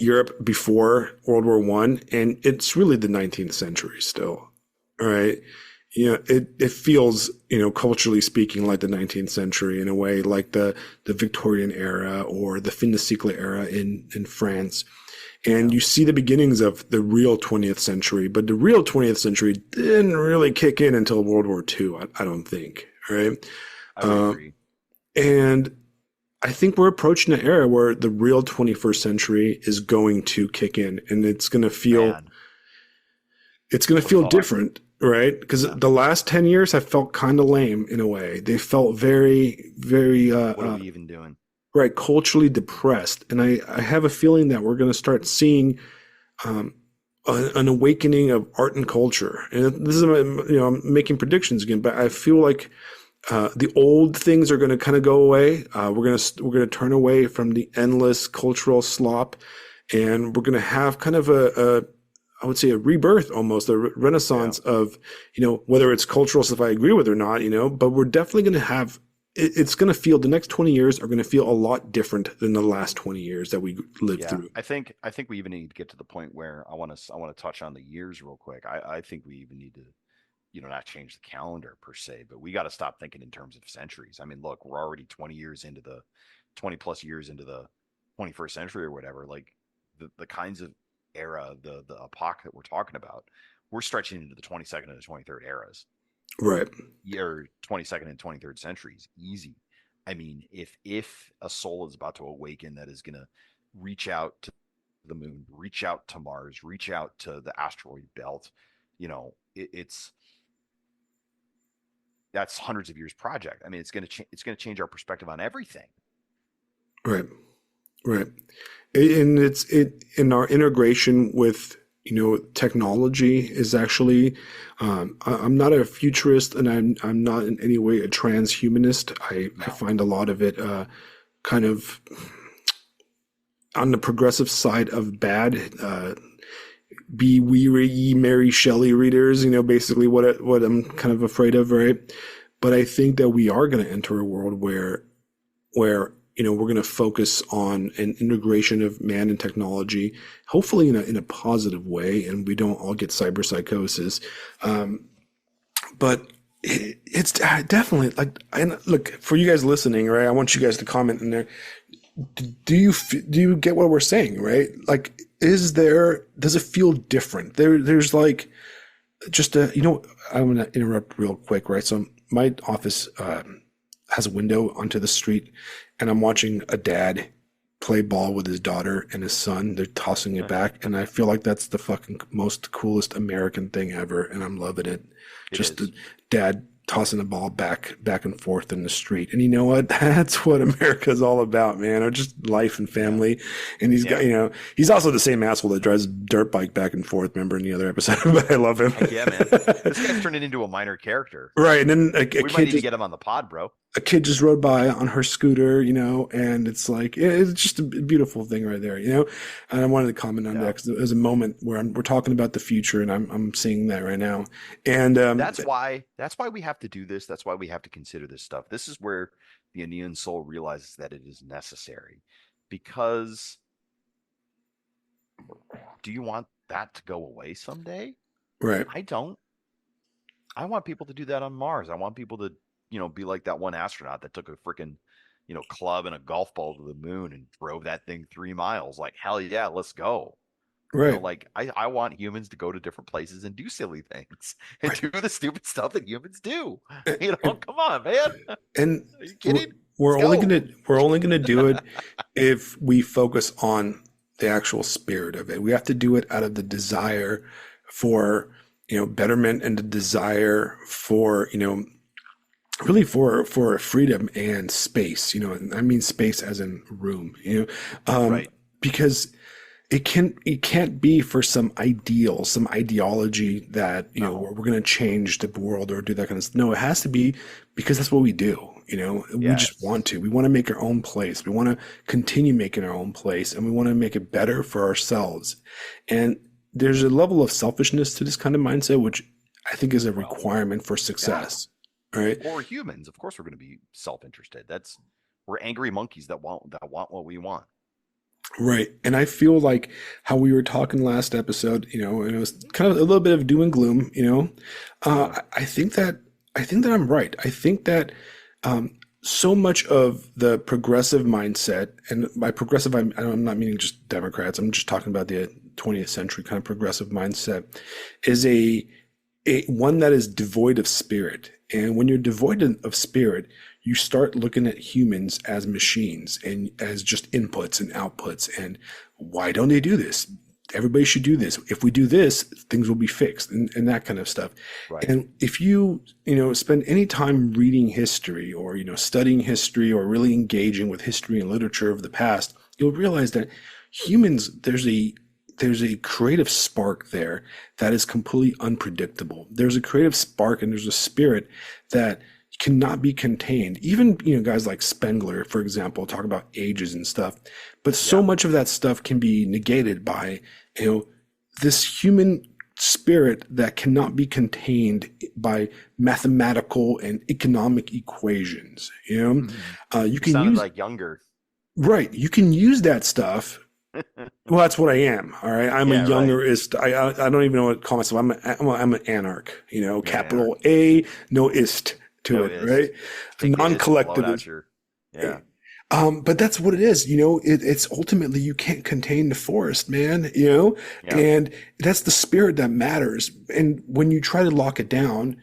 Europe before World War One, and it's really the 19th century still, all right? It feels, culturally speaking, like the 19th century in a way, like the Victorian era or the fin de siècle era in France. And Yeah. you see the beginnings of the real 20th century, but the real 20th century didn't really kick in until World War II, I don't think, right? I would Uh, agree. and I think we're approaching an era where the real 21st century is going to kick in, and Man, it's going to what a feel thought. different, right? Because Yeah. the last 10 years have felt kind of lame in a way. They felt very, very, What are we even doing? right, culturally depressed. And I have a feeling that we're going to start seeing um, an awakening of art and culture. And this is, I'm making predictions again, but I feel like the old things are going to kind of go away. We're going to turn away from the endless cultural slop, and we're going to have kind of a I would say a rebirth, almost a Yeah. renaissance of, whether it's cultural stuff I agree with or not, but we're definitely going to have, it's going to feel, the next 20 years are going to feel a lot different than the last 20 years that we lived Yeah. through. I think we even need to get to the point where I want to touch on the years real quick. I think we even need to, not change the calendar per se, but we got to stop thinking in terms of centuries. I mean, look, we're already 20 plus years into the 21st century or whatever. Like the kinds of era, the epoch that we're talking about, we're stretching into the 22nd and the 23rd eras, Right. or 22nd and 23rd centuries, easy. I mean, if a soul is about to awaken that is going to reach out to the moon, reach out to Mars, reach out to the asteroid belt, it's that's hundreds of years project. I mean, it's going to change our perspective on everything. Right. Right. And it in our integration with, technology is actually, I'm not a futurist, and I'm not in any way a transhumanist. I No. find a lot of it kind of on the progressive side of bad. be ye Mary Shelley readers, basically what I'm kind of afraid of, right? But I think that we are going to enter a world where we're going to focus on an integration of man and technology, hopefully in a positive way, and we don't all get cyber psychosis. But it's definitely like, and look, for you guys listening, right? I want you guys to comment in there. Do you get what we're saying, right? Like, does it feel different? There's like just I'm gonna interrupt real quick, right? So my office has a window onto the street, and I'm watching a dad play ball with his daughter and his son. They're tossing it back, and I feel like that's the fucking most coolest American thing ever, and I'm loving it. Just the dad tossing the ball back and forth in the street. And you know what? That's what America's all about, man. Or just life and family. And he's got, he's also the same asshole that drives a dirt bike back and forth. Remember in the other episode? But I love him. Yeah, man. This guy's turning into a minor character. Right. And then we might need to get him on the pod, bro. A kid just rode by on her scooter, and it's like, it's just a beautiful thing right there, And I wanted to comment on that because there's a moment where we're talking about the future, and I'm seeing that right now. And that's why we have to do this. That's why we have to consider this stuff. This is where the Aenean soul realizes that it is necessary, because do you want that to go away someday? Right. I don't. I want people to do that on Mars. I want people to be like that one astronaut that took a freaking, club and a golf ball to the moon and drove that thing 3 miles. Like, hell yeah, let's go. Right. I want humans to go to different places and do silly things and do the stupid stuff that humans do. Come on, man. And are you kidding? We're only gonna do it if we focus on the actual spirit of it. We have to do it out of the desire for, betterment, and the desire for, really for freedom and space, I mean space as in room, right. Because it can't be for some ideology that, we're going to change the world or do that kind of stuff. No, it has to be because that's what we do. We just want to. We want to make our own place. We want to continue making our own place, and we want to make it better for ourselves. And there's a level of selfishness to this kind of mindset, which I think is a requirement for success. Yeah. Right. Or humans, of course, we're going to be self-interested. We're angry monkeys that want what we want. Right. And I feel like how we were talking last episode, and it was kind of a little bit of doom and gloom, I think that I'm right. I think that so much of the progressive mindset, and by progressive, I'm not meaning just Democrats, I'm just talking about the 20th century kind of progressive mindset, is a one that is devoid of spirit. And when you're devoid of spirit, you start looking at humans as machines and as just inputs and outputs. And why don't they do this? Everybody should do this. If we do this, things will be fixed, and that kind of stuff. Right. And if you, spend any time reading history or, studying history or really engaging with history and literature of the past, you'll realize that humans, there's a creative spark there that is completely unpredictable. There's a creative spark and there's a spirit that cannot be contained. Even, guys like Spengler, for example, talk about ages and stuff. But so much of that stuff can be negated by, this human spirit that cannot be contained by mathematical and economic equations. You can use like Younger. Right. You can use that stuff. Well, that's what I am. All right. I'm a youngerist. Right. I don't even know what to call myself. I'm an anarch, capital A, no ist to it, right? Non-collectivist. Yeah. But that's what it is. It's ultimately, you can't contain the forest, man, and that's the spirit that matters. And when you try to lock it down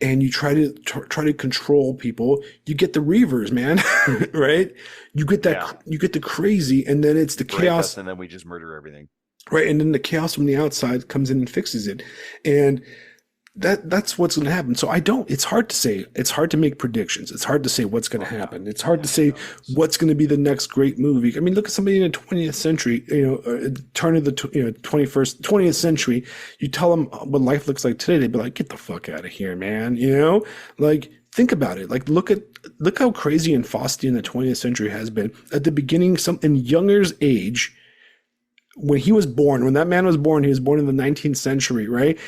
and you try to control people, you get the reavers, man, right? You get that, you get the crazy, and then it's the chaos. And then we just murder everything. Right. And then the chaos from the outside comes in and fixes it. And that's what's going to happen. So it's hard to say. It's hard to make predictions. It's hard to say what's going to happen. It's hard to say what's going to be the next great movie. I mean, look at somebody in the 20th century, turn of the 20th century. You tell them what life looks like today, they'd be like, "Get the fuck out of here, man!" Like, think about it. Like, look how crazy and Faustian the 20th century has been. At the beginning, in Younger's age, when he was born, when that man was born, he was born in the 19th century, right?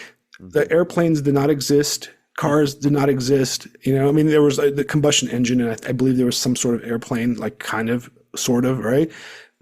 The Hmm. airplanes did not exist. Cars did not exist. I mean, there was the combustion engine, and I believe there was some sort of airplane, like kind of, sort of, right?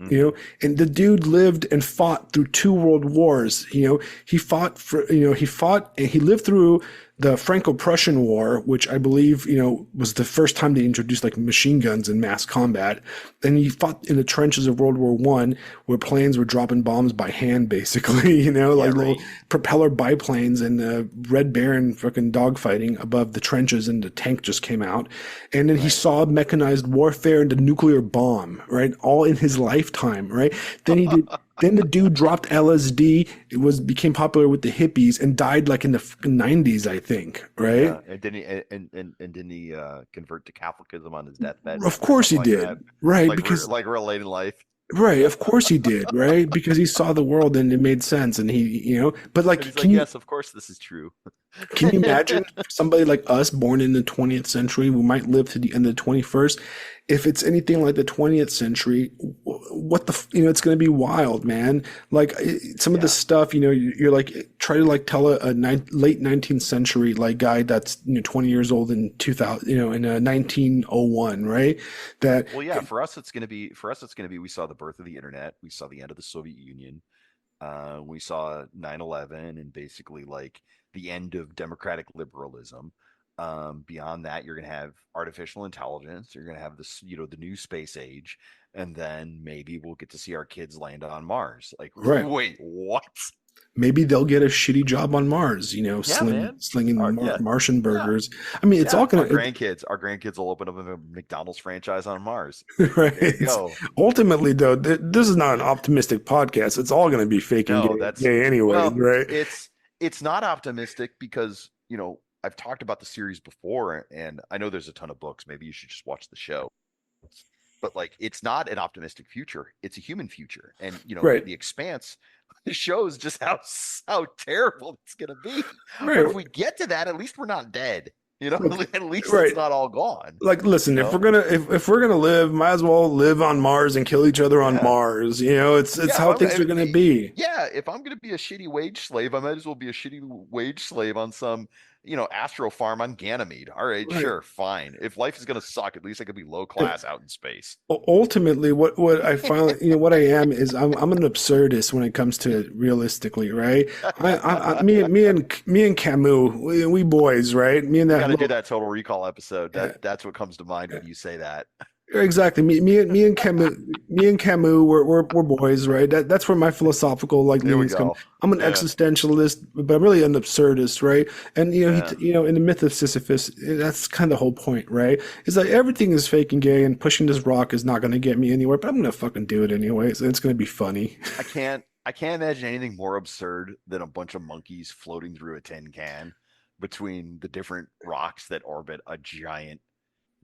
you Hmm. know and the dude lived and fought through two world wars. He fought for he fought and he lived through the Franco-Prussian War, which I believe was the first time they introduced like machine guns in mass combat. Then he fought in the trenches of World War One, where planes were dropping bombs by hand, basically. Yeah, Like little right. propeller biplanes, and Red Baron fucking dogfighting above the trenches, and the tank just came out. And then he Right. saw mechanized warfare and the nuclear bomb, right? All in his lifetime, right? Then he did. Then the dude dropped LSD. It became popular with the hippies and died like in the 90s, I think, right? Yeah, and didn't he and didn't he convert to Catholicism on his deathbed Of or course something he like that? did, right? Because Like real late in life. right, of course he did, right? Because he saw the world and it made sense, and but And like, he's like, yes, of course this is true. can you imagine somebody like us born in the 20th century, we might live to the end of the 21st? If it's anything like the 20th century, what it's going to be wild, man. Like some of the Yeah. stuff, you're like, try to like tell late 19th century like guy that's 20 years old in 2000, in 1901, right? That, Well, yeah, for us it's gonna be we saw the birth of the internet, we saw the end of the Soviet Union, we saw 9/11 and basically like the end of democratic liberalism. Beyond that, you're going to have artificial intelligence. You're going to have the new space age, and then maybe we'll get to see our kids land on Mars. Like, right. wait, what? Maybe they'll get a shitty job on Mars, Yeah, man. slinging Yeah, Martian yeah, burgers. I mean, it's yeah. all Our grandkids will open up a McDonald's franchise on Mars. right. There you go. Ultimately, though, this is not an optimistic podcast. It's all going to be fake and No, gay, that's gay anyways, well, right? it's not optimistic because, I've talked about the series before and I know there's a ton of books. Maybe you should just watch the show. But like it's not an optimistic future. It's a human future. And Right, the expanse shows just how terrible it's gonna be. But right. if we get to that, at least we're not dead. Look, At least it's right. not all gone. Like, listen, You if we're know? gonna if we're gonna live, might as well live on Mars and kill each other on Yeah. Mars. It's Yeah, how things are gonna be. if I'm gonna be a shitty wage slave, I might as well be a shitty wage slave on some, astro farm on Ganymede. All right, Right. sure, fine. If life is gonna suck, at least I could be low class out in space. Ultimately, what I finally, what I am is I'm an absurdist when it comes to it realistically, right? Me and Camus, we boys, right? Me and We that got to do little, that Total Recall episode. yeah, That's what comes to mind when you say that. exactly. Me and Camus, we're boys, right? That's where my philosophical like There we leanings come. go. I'm an Yeah. existentialist, but I'm really an absurdist, right? And Yeah. in the myth of Sisyphus, that's kind of the whole point, right? Is like everything is fake and gay, and pushing this rock is not going to get me anywhere, but I'm going to fucking do it anyways, and it's going to be funny. I can't imagine anything more absurd than a bunch of monkeys floating through a tin can between the different rocks that orbit a giant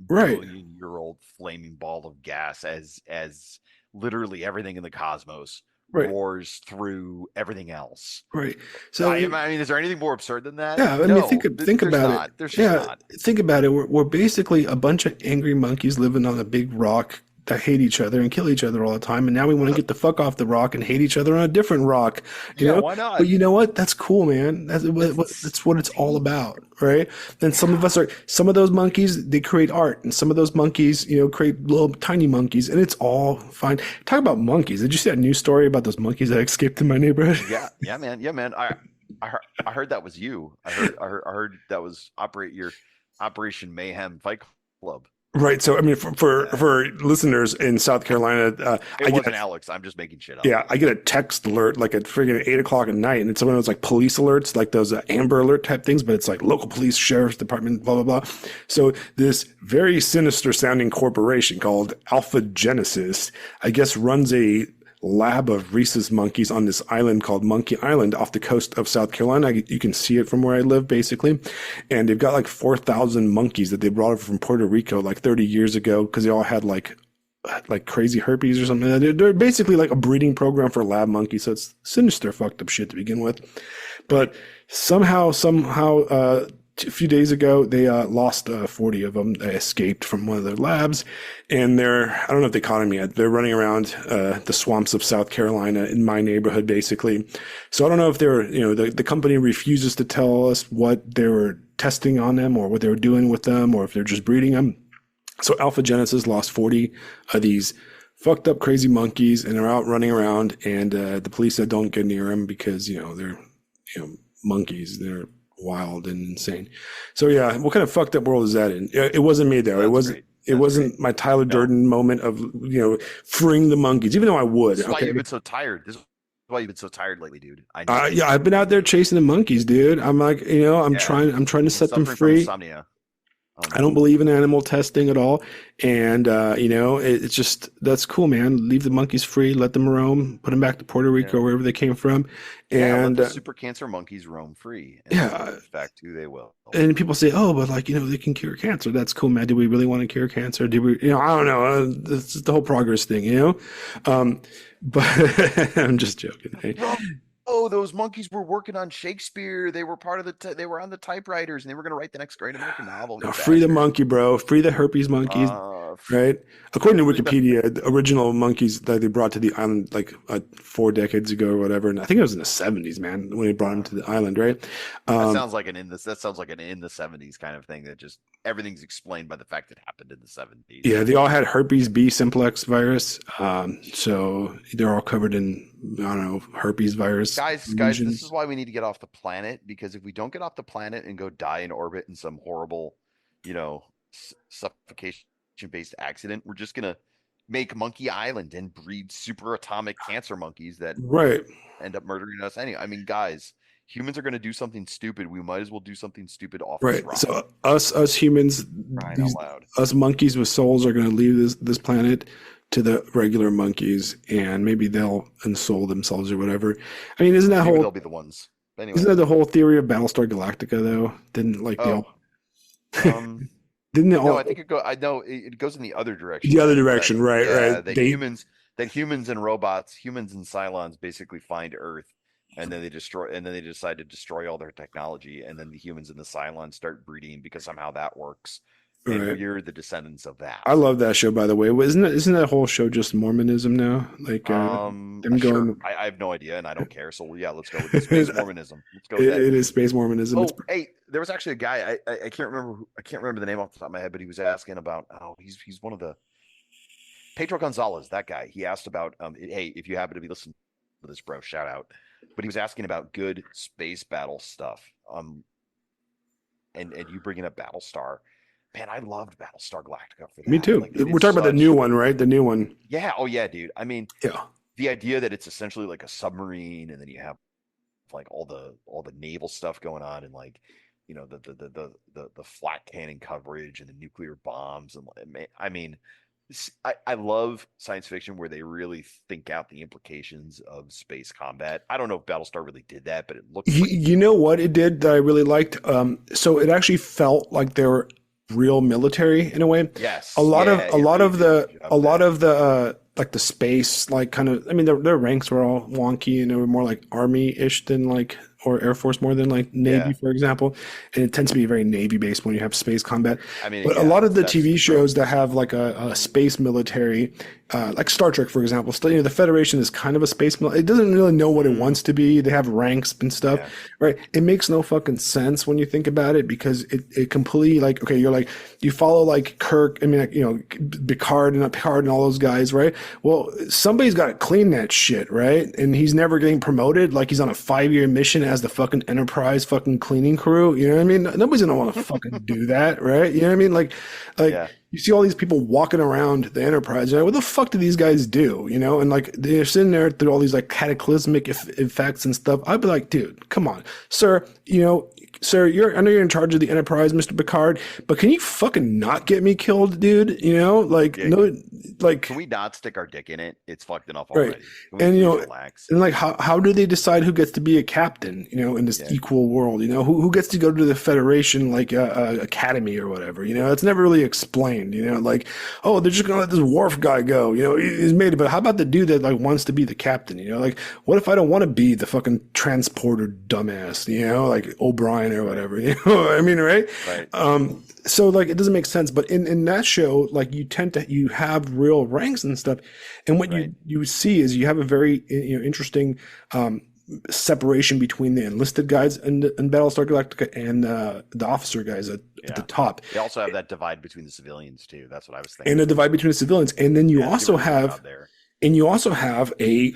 Right, billion-year-old flaming ball of gas as literally everything in the cosmos right, roars through everything else. right. I, So I mean, is there anything more absurd than that? yeah, I mean, No, think there's about it. not. There's just Yeah, not. think about it. We're basically a bunch of angry monkeys living on a big rock that hate each other and kill each other all the time, and now we want to get the fuck off the rock and hate each other on a different rock, you Yeah, know? why But not? you know what? That's cool, man. It's That's what it's all hey, about, right? And yeah. some of those monkeys, they create art, and some of those monkeys, create little tiny monkeys, and it's all fine. Talk about monkeys. Did you see that news story about those monkeys that escaped in my neighborhood? Yeah, yeah, man. Yeah, man. I heard that was you. I heard that was your Operation Mayhem Fight Club. Right. So, I mean, Yeah. for listeners in South Carolina, It I get wasn't Alex. I'm just making shit up. yeah, I get a text alert like at friggin' 8 o'clock at night, and it's one of those like police alerts, like those Amber Alert type things, but it's like local police, sheriff's department, blah blah blah. So this very sinister sounding corporation called Alpha Genesis, I guess, runs a lab of rhesus monkeys on this island called Monkey Island off the coast of South Carolina. You can see it from where I live, basically. And they've got like 4,000 monkeys that they brought over from Puerto Rico like 30 years ago because they all had like crazy herpes or something. They're basically like a breeding program for lab monkeys. So it's sinister, fucked up shit to begin with. But somehow, a few days ago, they lost 40 of them. They escaped from one of their labs, and I don't know if they caught them yet. They're running around the swamps of South Carolina in my neighborhood, basically. So I don't know if the company refuses to tell us what they were testing on them or what they were doing with them or if they're just breeding them. So Alpha Genesis lost 40 of these fucked up crazy monkeys, and they're out running around, and the police said don't get near them because they're monkeys. They're wild and insane. So yeah, what kind of fucked up world is that in? It wasn't me though. It wasn't my Tyler Durden moment of freeing the monkeys, even though I would. This is why you've been so tired. This is why you've been so tired lately, dude. Yeah, I've been out there chasing the monkeys, dude. I'm like, I'm trying to set them free. Insomnia. I don't believe in animal testing at all. And, it's just, that's cool, man. Leave the monkeys free, let them roam, put them back to Puerto Rico, wherever they came from. And let the super cancer monkeys roam free. And in fact, who they will. And people say, oh, but they can cure cancer. That's cool, man. Do we really want to cure cancer? Do we, I don't know. This is the whole progress thing, but I'm just joking. Hey. Oh, those monkeys were working on Shakespeare. They were part of they were on the typewriters, and they were going to write the next great American novel. No, free the monkey, bro. Free the herpes monkeys, right? According to Wikipedia, the original monkeys that they brought to the island 4 decades ago or whatever, and I think it was in the 70s, man, when they brought them to the island, right? That sounds like an in the 70s kind of thing. That just everything's explained by the fact it happened in the 70s. Yeah, they all had herpes B simplex virus, so they're all covered in herpes virus. Guys, this is why we need to get off the planet, because if we don't get off the planet and go die in orbit in some horrible, suffocation-based accident, we're just gonna make Monkey Island and breed super atomic cancer monkeys that end up murdering us anyway. I mean, guys, humans are gonna do something stupid. We might as well do something stupid off this rock. So us humans, us monkeys with souls are gonna leave this planet to the regular monkeys, and maybe they'll ensoul themselves or whatever. I mean, they'll be the ones. Anyway. Isn't that the whole theory of Battlestar Galactica though? Didn't didn't they all? No, I think it goes in the other direction. The other direction, right? That humans and robots, humans and Cylons basically find Earth, and then they decide to destroy all their technology, and then the humans and the Cylons start breeding because somehow that works. And we're the descendants of that. I love that show, by the way. Isn't that whole show just Mormonism now? Sure. I have no idea, and I don't care. So yeah, let's go with it. Space Mormonism. Let's go with that. It is space Mormonism. Oh, hey, there was actually a guy. I can't remember the name off the top of my head, but he was asking about. Oh, he's one of the Pedro Gonzalez. That guy. He asked about. Hey, if you happen to be listening to this, bro, shout out. But he was asking about good space battle stuff. And you bringing up Battlestar. Man, I loved Battlestar Galactica for that. Me too. We're talking about the new one, right? The new one. Yeah. Oh, yeah, dude. I mean, the idea that it's essentially like a submarine, and then you have all the naval stuff going on, and the flat cannon coverage and the nuclear bombs, and I mean, I love science fiction where they really think out the implications of space combat. I don't know if Battlestar really did that, but it looked. You know what it did that I really liked? So it actually felt like they were real military in a way. Yes. A lot of the the space kind of, I mean, their ranks were all wonky and they were more like army-ish than or Air Force more than Navy, for example. And it tends to be very Navy based when you have space combat. I mean, but a lot of the TV shows that have a space military, like Star Trek, for example, the Federation is kind of a space military. It doesn't really know what it wants to be. They have ranks and stuff, right? It makes no fucking sense when you think about it, because it completely okay, you're you follow Kirk, I mean, Picard and all those guys, right? Well, somebody's got to clean that shit, right? And he's never getting promoted. He's on a 5-year mission as the fucking Enterprise fucking cleaning crew. You know what I mean? Nobody's gonna want to fucking do that, right? You know what I mean? You see all these people walking around the Enterprise. What the fuck do these guys do? And they're sitting there through all these cataclysmic effects and stuff. I'd be like, dude, come on, sir. Sir, I know you're in charge of the Enterprise, Mr. Picard, but can you fucking not get me killed, dude? No, like can we not stick our dick in it? It's fucked enough right. already. Can we And please relax? and like how do they decide who gets to be a captain, in this Yeah, equal world? Who gets to go to the Federation like academy or whatever? It's never really explained, like, oh, they're just gonna let this Worf guy go, he's made it, but how about the dude that like wants to be the captain, like what if I don't want to be the fucking transporter dumbass, like O'Brien or right, whatever, I mean, right? right, So like it doesn't make sense, but in that show, like you have real ranks and stuff, and what right. you see is you have a very interesting separation between the enlisted guys in Battlestar Galactica and the officer guys at the Yeah. top, They also have that divide between the civilians too. That's what I was and thinking. a divide between the civilians, and then Yeah, they do a really good job there. you also have a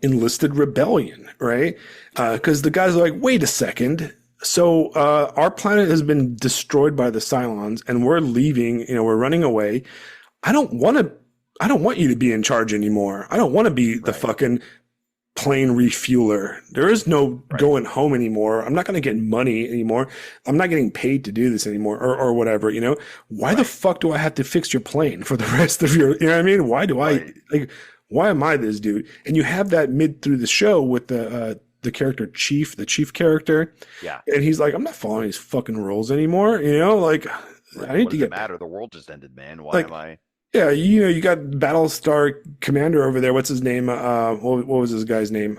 enlisted rebellion, right? Because the guys are like, wait a second. So our planet has been destroyed by the Cylons, and we're leaving. We're running away. I don't want to. I don't want you to be in charge anymore. I don't want to be the Right, fucking plane refueler. There is no right, going home anymore. I'm not going to get money anymore. I'm not getting paid to do this anymore or whatever, Why the right, fuck do I have to fix your plane for the rest of your, you know what I mean? Why do I, right, like, why am I this dude? And you have that mid through the show with the character Chief, the Chief character. yeah, And he's like, I'm not following these fucking rules anymore. Like, I right. need What to does it get, matter? The world just ended, man. Why like, am I? yeah, you got Battlestar Commander over there. What's his name? What was his guy's name?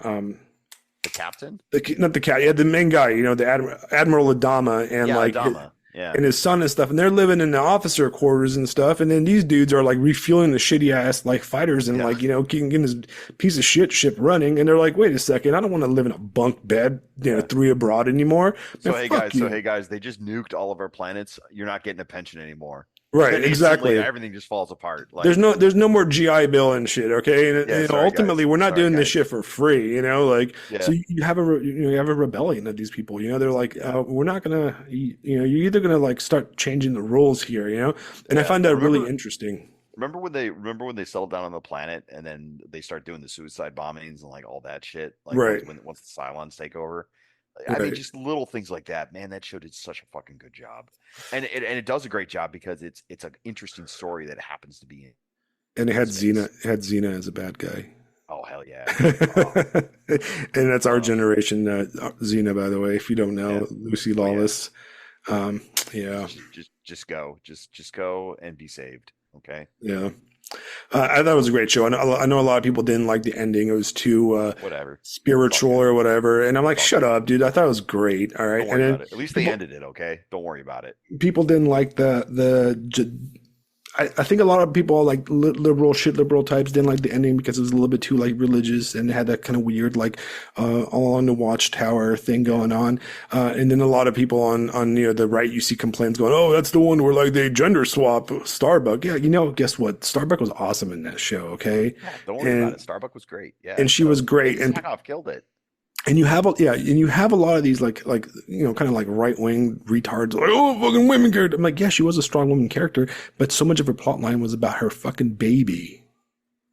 The captain? Not the cat, yeah, the main guy, the Admiral Adama and Yeah, like Adama. Yeah, and his son and stuff, and they're living in the officer quarters and stuff, and then these dudes are like refueling the shitty ass like fighters and yeah, like getting this piece of shit ship running, and they're like, wait a second, I don't want to live in a bunk bed, yeah. three abroad anymore, man, fuck So you. hey guys, they just nuked all of our planets. You're not getting a pension anymore. And Right, then instantly exactly. everything just falls apart. There's Like, no more GI Bill and shit, okay? And yeah, sorry ultimately, guys. we're not Sorry doing this guys. shit for free, like so Yeah, you have you have a rebellion of these people, they're like, yeah, we're not gonna, you're either gonna like start changing the rules here, and I yeah. find that really interesting. Remember when they settled down on the planet and then they start doing the suicide bombings and like all that shit? Like Right, once the Cylons take over. I mean, right, just little things like that. Man, that show did such a fucking good job, and it does a great job because it's an interesting story that happens to be and in space. It had Xena as a bad guy, Oh hell yeah! Oh, and that's our oh generation, Xena, by the way, if you don't yeah. know, Lucy Oh yeah. Lawless, yeah, Just go and be saved. Okay. yeah. I thought it was a great show. I know a lot of people didn't like the ending. It was too Whatever. Fuck spiritual them. or whatever. And I'm like, Fuck shut them. up, dude. I thought it was great. All right. Don't And worry then about it. At least they people ended it. Okay. Don't worry about it. people didn't like I think a lot of people like liberal types didn't like the ending because it was a little bit too like religious and it had that kind of weird like all along the watchtower thing Yeah. going on. And then a lot of people on the right, you see complaints going, oh, that's the one where like they gender swap Starbuck. Yeah, guess what? Starbuck was awesome in that show. Okay, Yeah. Don't worry about and it. Starbuck was great. Yeah. she was So great. David Sackhoff killed it. And you have a lot of these like kind of like right wing retards like, oh, fucking women character. I'm like, yeah, she was a strong woman character, but so much of her plot line was about her fucking baby,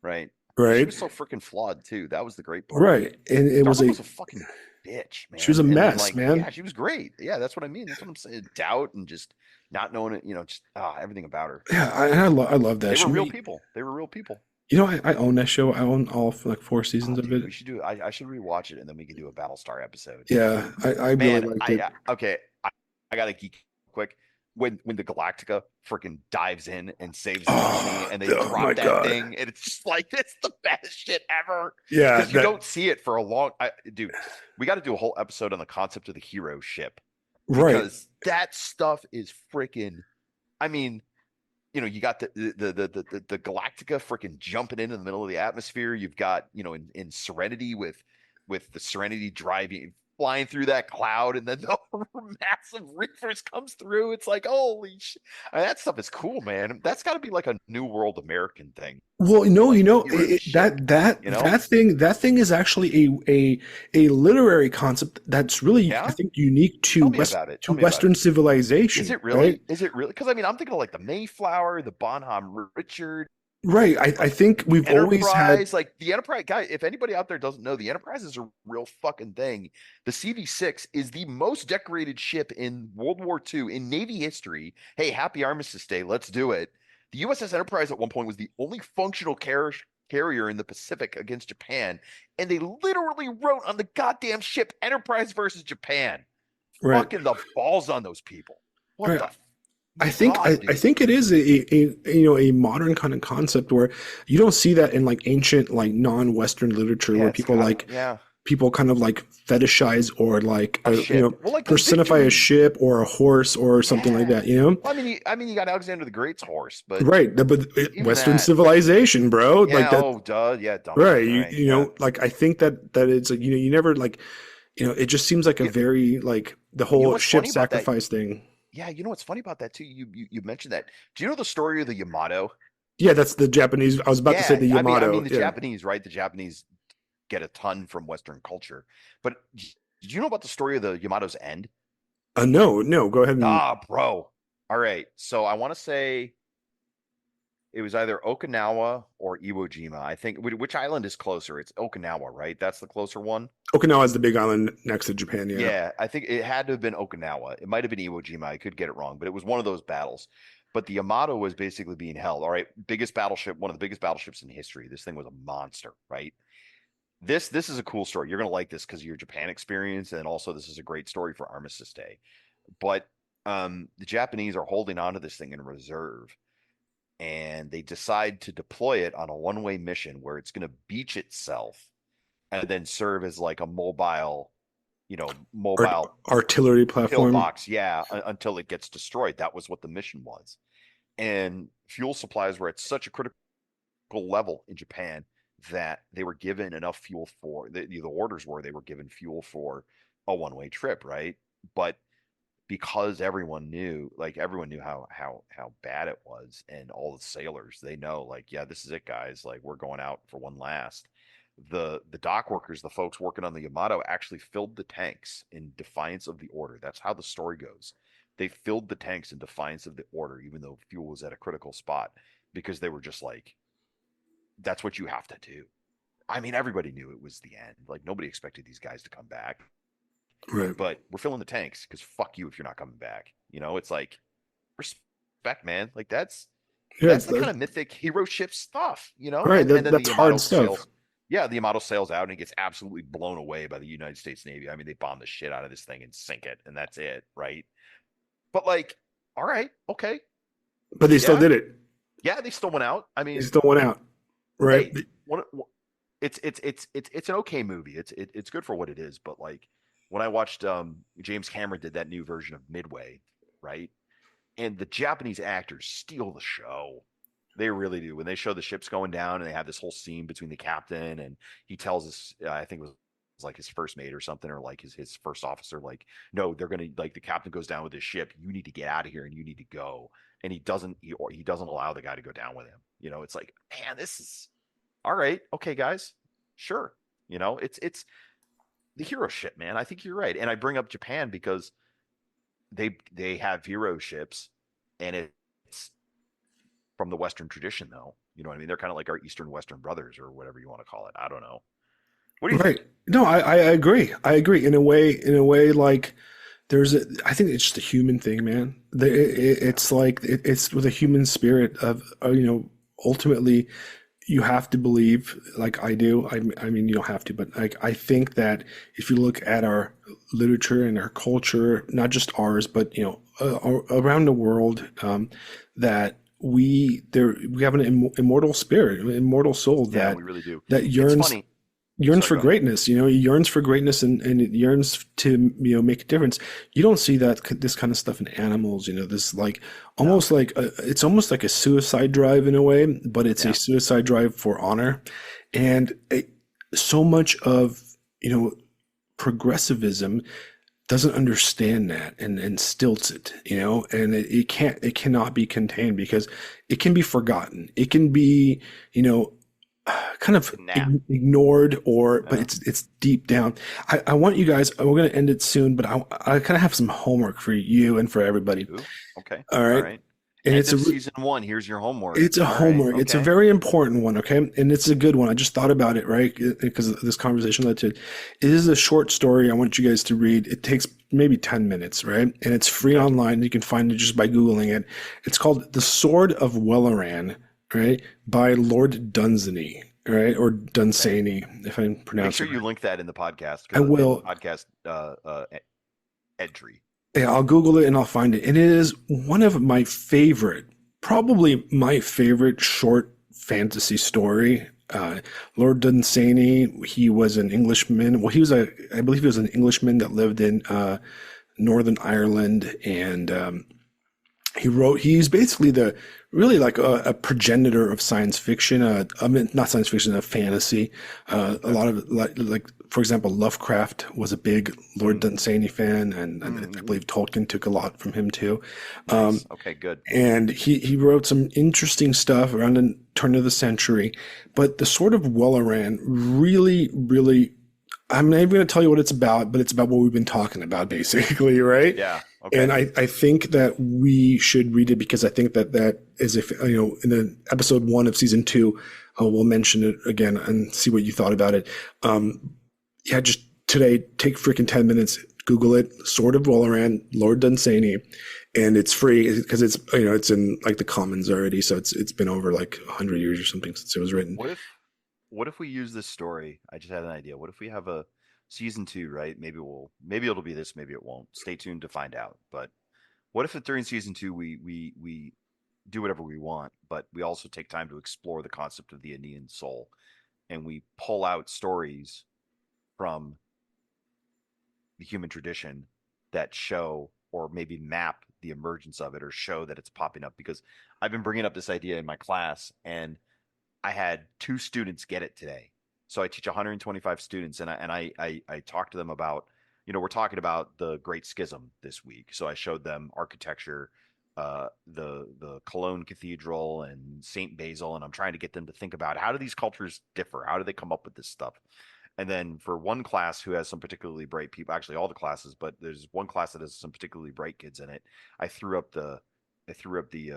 Right. And she right? was so freaking flawed too. That was the great part. Right, and it was Starbuck was a fucking bitch, she was a man. And then mess, like, yeah, man. she was great. Yeah, that's what I mean. That's what I'm saying. Doubt and just not knowing it, just everything about her. Yeah, I love that They were show. real people. They were real people. I own that show. I own all like four Oh, seasons of dude, it. we should do. I should rewatch it and then we can do a Battlestar episode. Yeah, I really Man, liked it. okay. I gotta geek quick. When the Galactica freaking dives in and saves the colony and they Oh my drop that god. thing and it's just like it's the best shit ever Yeah, because you don't see it for a long. Dude, we got to do a whole episode on the concept of the hero ship right. because that stuff is freaking. I mean, you got the Galactica freaking jumping into the middle of the atmosphere. You've got in Serenity with the Serenity driving flying through that cloud, and then the massive reefers comes through. It's like holy shit! That stuff is cool, man. That's got to be like a New World American thing, Well, like the hero ship. that thing is actually a literary concept that's really, I Yeah, think, unique tell me about it. to Tell me about it. Western civilization, Is it right? really? Is it really? Because I mean, I'm thinking of like the Mayflower, the Bonhomme Richard, Right. I like think we've always had Enterprise, like the Enterprise guy. If anybody out there doesn't know, the Enterprise is a real fucking thing. The CV6 is the most decorated ship in World War II in Navy history. Hey, happy Armistice Day. Let's do it. The USS Enterprise at one point was the only functional carrier in the Pacific against Japan, and they literally wrote on the goddamn ship Enterprise versus Japan. Right. Fucking the balls on those people. What Right. the I my think God, I dude. think it is a modern kind of concept where you don't see that in like ancient like non-Western literature Yeah, where it's kind of yeah. people kind of like fetishize or like A ship. Well, like the personify a Victory. ship or a horse or something like Yeah. that, you know? Well, I mean, you got Alexander the Great's horse, but Right. But even Western that, civilization, bro, like yeah. that. Oh, duh. Yeah, Right. dummy. Right. You Yeah. know, like I think that it's like, you never like, it just seems like a You, very like the you know whole what's ship funny about that? sacrifice thing. Yeah, you know what's funny about that too? You mentioned that. Do you know the story of the Yamato? Yeah, that's the Japanese. I was about to say Yeah, the I mean Yamato. the Yeah. Japanese, right? The Japanese get a ton from Western culture. But did you know about the story of the Yamato's end? No, no. Go ahead and. Ah, bro. All right. So I want to say it was either Okinawa or Iwo Jima. I think which island is closer? It's Okinawa, right? That's the closer one. Okinawa is the big island next to Japan. Yeah. Yeah, I think it had to have been Okinawa. It might have been Iwo Jima. I could get it wrong, but it was one of those battles. But the Yamato was basically being held. All right, biggest battleship, one of the biggest battleships in history. This thing was a monster, right? This is a cool story. You're gonna like this because of your Japan experience, and also this is a great story for Armistice Day. But the Japanese are holding on to this thing in reserve, and they decide to deploy it on a one-way mission where it's going to beach itself and then serve as like a mobile, Art, mobile artillery platform. pillbox, yeah, until it gets destroyed. That was what the mission was. And fuel supplies were at such a critical level in Japan that they were given enough fuel for the orders were they were given fuel for a one-way trip, right? But because everyone knew how bad it was, and all the sailors, they know, like, yeah, this is it, guys, like, we're going out for one last. The dock workers, the folks working on the Yamato, actually filled the tanks in defiance of the order. That's how the story goes. They filled the tanks in defiance of the order, even though fuel was at a critical spot, because they were just like, that's what you have to do. I mean, everybody knew it was the end. Like, nobody expected these guys to come back, Right. but we're filling the tanks because fuck you if you're not coming back. It's like, respect, man. Like, Yeah. that's the kind of mythic hero ship stuff, Right. and then the That's hard Yamato stuff. sails. Yeah, the Yamato sails out and it gets absolutely blown away by the United States Navy. I mean, they bomb the shit out of this thing and sink it, and that's it, right? But like, all right, okay, But they still yeah, did it. yeah, they still went out. I They mean, still went out. Right. hey, one, it's an okay movie. It's good for what it is. But like, when I watched James Cameron did that new version of Midway, right? And the Japanese actors steal the show. They really do. When they show the ships going down and they have this whole scene between the captain and he tells us, I think it was like his first mate or something, or like his first officer, like, no, they're gonna, like, the captain goes down with his ship. You need to get out of here and you need to go. And he doesn't allow the guy to go down with him. It's like, man, this is all right. Okay, guys, sure. It's the hero ship, man. I think you're right. And I bring up Japan because they have hero ships, and it's from the Western tradition, though. You know what I mean? They're kind of like our Eastern Western brothers, or whatever you want to call it. I don't know. What do you Right. think? No, I agree. I agree. In a way, like I think it's just a human thing, man. Yeah, It's like it's with a human spirit of, ultimately you have to believe, like I do. I mean, you don't have to, but like I think that if you look at our literature and our culture, not just ours, but around the world, that we have an immortal spirit, an immortal soul yeah, we really do. that It's yearns funny. yearns Sorry, for go ahead. greatness. He yearns for greatness, and it yearns to make a difference. You don't see this kind of stuff in animals. This like No, almost like it's almost like a suicide drive in a way, but it's a yeah, suicide drive for honor. And so much of progressivism doesn't understand that, and stilts it, and it cannot be contained because it can be forgotten. It can be, kind of nap. ignored, but Yeah. it's deep down. I want you guys, we're going to end it soon, but I kind of have some homework for you and for everybody. Ooh, okay. All All right. right. And End of season 1. Here's your homework. it's a All right. homework. It's a Okay. very important one, okay? And it's a good one. I just thought about it, right? Because this conversation led to it. It is a short story I want you guys to read. It takes maybe 10 minutes, right? And it's free Okay. online. You can find it just by Googling it. It's called The Sword of Welleran, right? By Lord Dunsany, right? Or Okay. Dunsany, if I'm Make pronouncing sure it you right. link that in the podcast I because in the will. podcast entry. Yeah, I'll Google it and I'll find it. And it is one of my favorite, probably my favorite short fantasy story. Lord Dunsany, he was an Englishman. Well, I believe he was an Englishman that lived in Northern Ireland, and he's basically really like a progenitor of science fiction. I mean, not science fiction, of fantasy. A Okay. lot of for example, Lovecraft was a big Lord Mm. Dunsany fan, and I Mm-hmm. believe Tolkien took a lot from him too. Nice. Okay, good. And he wrote some interesting stuff around the turn of the century. But the Sword of Welleran really, really, I'm not even going to tell you what it's about, but it's about what we've been talking about, basically, right? Yeah. And Okay. I think that we should read it because I think that is, if in the episode 1 of season 2, we'll mention it again and see what you thought about it. Yeah, just today, take freaking 10 minutes, Google it, Sword of Welleran, Lord Dunsany, and it's free because it's in like the commons already, so it's been over like 100 years or something since it was written. What if what if we use this story? I just had an idea. What if we have a season 2, right? Maybe it'll be this, maybe it won't. Stay tuned to find out. But what if during season 2 we do whatever we want, but we also take time to explore the concept of the Indian soul and we pull out stories from the human tradition that show or maybe map the emergence of it or show that it's popping up because I've been bringing up this idea in my class and I had 2 students get it today. So I teach 125 students, and I talked to them about, we're talking about the Great Schism this week. So I showed them architecture, the Cologne Cathedral and Saint Basil, and I'm trying to get them to think about how do these cultures differ? How do they come up with this stuff? And then for one class who has some particularly bright people, actually all the classes, but there's one class that has some particularly bright kids in it. I threw up the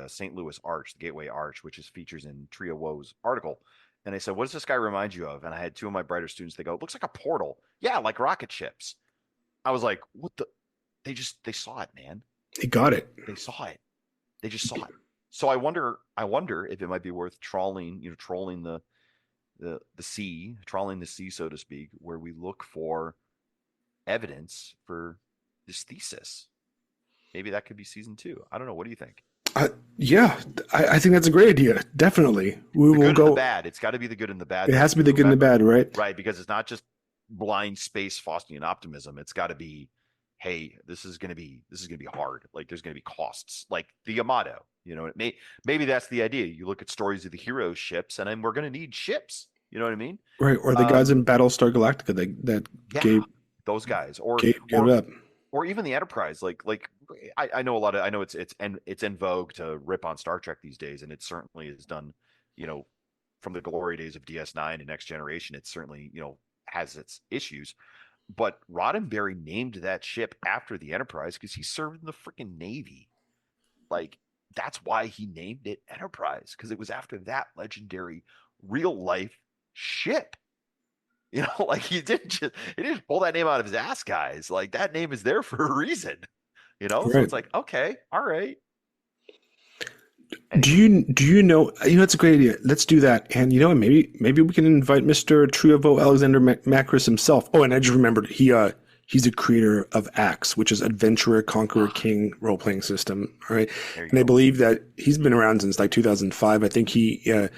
St. Louis Arch, the Gateway Arch, which is features in Tria Woe's article. And I said, "What does this guy remind you of?" And I had 2 of my brighter students. They go, "It looks like a portal." Yeah, like rocket ships. I was like, "What the?" They saw it, man. He got it. They saw it. They just saw it. So I wonder if it might be worth trolling the sea, trawling the sea, so to speak, where we look for evidence for this thesis. Maybe that could be season 2. I don't know. What do you think? Yeah, I think that's a great idea. Definitely, we The will good and the go. bad. It's got to be the good and the bad It that has we to be the good and the remember, bad, right? right? Because it's not just blind space Faustian optimism. It's got to be, hey, this is gonna be hard. Like there's gonna be costs, like the Yamato. Maybe that's the idea. You look at stories of the hero ships, and then we're gonna need ships. You know what I mean? Right, or the guys Um, in Battlestar Galactica that yeah, gave those guys, or gave or it up. or even the Enterprise. Like I know a lot of I know it's in vogue to rip on Star Trek these days, and it certainly is done. You know, from the glory days of DS9 and Next Generation, it certainly has its issues. But Roddenberry named that ship after the Enterprise because he served in the freaking Navy. Like that's why he named it Enterprise because it was after that legendary real life ship. Like he didn't pull that name out of his ass, guys. Like that name is there for a reason. So Right. it's like, okay, all right. Do Anyway, you know? That's a great idea. Let's do that. And maybe we can invite Mr. Triavo Alexander Macris himself. Oh, and I just remembered he's the creator of Axe, which is Adventurer Conqueror King role playing system. All right, there you and I go. believe that he's been around since like 2005. I think was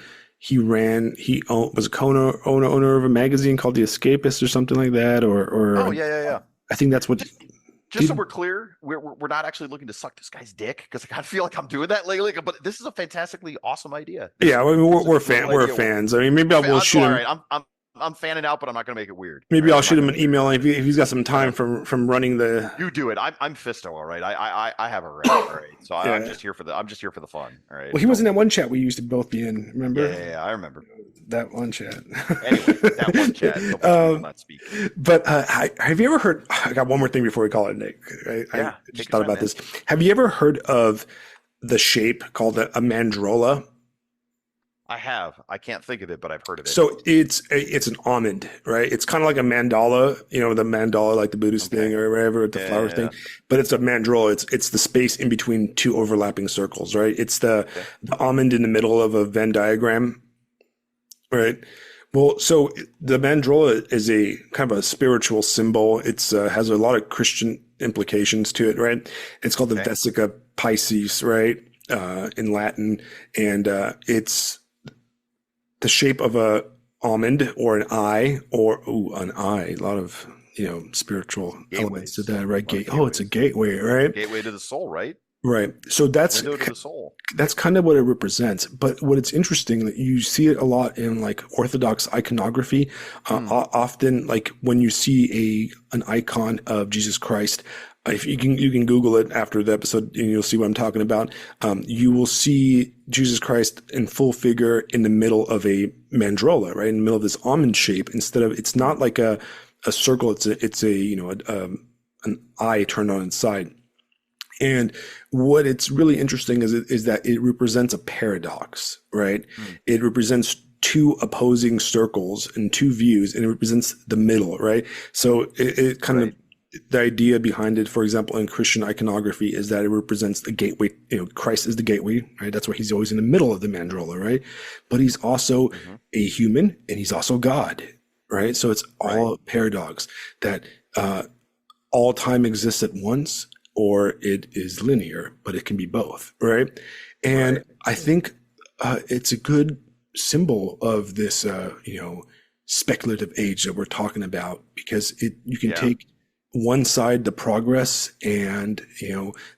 a owner of a magazine called The Escapist or something like that, Oh or yeah, yeah, yeah. I think that's what Just just so did. we're clear, we're not actually looking to suck this guy's dick because I kind of feel like I'm doing that lately. But this is a fantastically awesome idea. Yeah, I mean, This is a cool we're idea. fans. I mean, maybe I will shoot All him. right. I'm fanning out, but I'm not going to make it weird. All Maybe right, I'll I'm not shoot going him to an make it weird. email if he's got some No, time no, from running the. you do it. I'm Fisto, all right. I have a right. All right. So I'm Yeah. just here for the fun. All right. Well, he was in Don't. that one chat we used to both be in. Yeah, Remember yeah, yeah. I remember. that one chat? Anyway, that one chat of which we will um, not speak. but have you ever heard? I got one more thing before we call it, Nick. I Yeah, just take your thought time, about man. this. Have you ever heard of the shape called a mandrola. I have. I can't think of it, but I've heard of it. So it's an almond, right? It's kind of like a mandala, the mandala, like the Buddhist Okay. thing or whatever, the Yeah, flower yeah, thing. But it's a mandrola. It's the space in between two overlapping circles, right? It's yeah. the almond in the middle of a Venn diagram, right? Well, so the mandrola is a kind of a spiritual symbol. It's has a lot of Christian implications to it, right? It's called the Okay. Vesica Piscis, right? In Latin, and it's the shape of a almond or an eye or an eye. A lot of spiritual elements to Gateways. that, right? A lot of Oh, it's a gateways. gateway, right? Gateway to the soul, right? Right. So Window to the soul. that's kind of what it represents. But what it's interesting that you see it a lot in like Orthodox iconography. Hmm. Often, like when you see an icon of Jesus Christ, if you can Google it after the episode and you'll see what I'm talking about. You will see Jesus Christ in full figure in the middle of a mandrola, right in the middle of this almond shape. Instead of it's not like a circle. It's a an eye turned on its side. And what it's really interesting is that it represents a paradox, right? Hmm. It represents two opposing circles and two views, and it represents the middle, right? So it kind of Right. the idea behind it, for example, in Christian iconography, is that it represents the gateway. Christ is the gateway, right? That's why he's always in the middle of the mandrola, right? But he's also Hmm. a human, and he's also God, right? So it's Right. all a paradox that all time exists at once or it is linear, but it can be both, right? And Right. I think it's a good symbol of this, speculative age that we're talking about because you can Yeah. take one side, the progress and,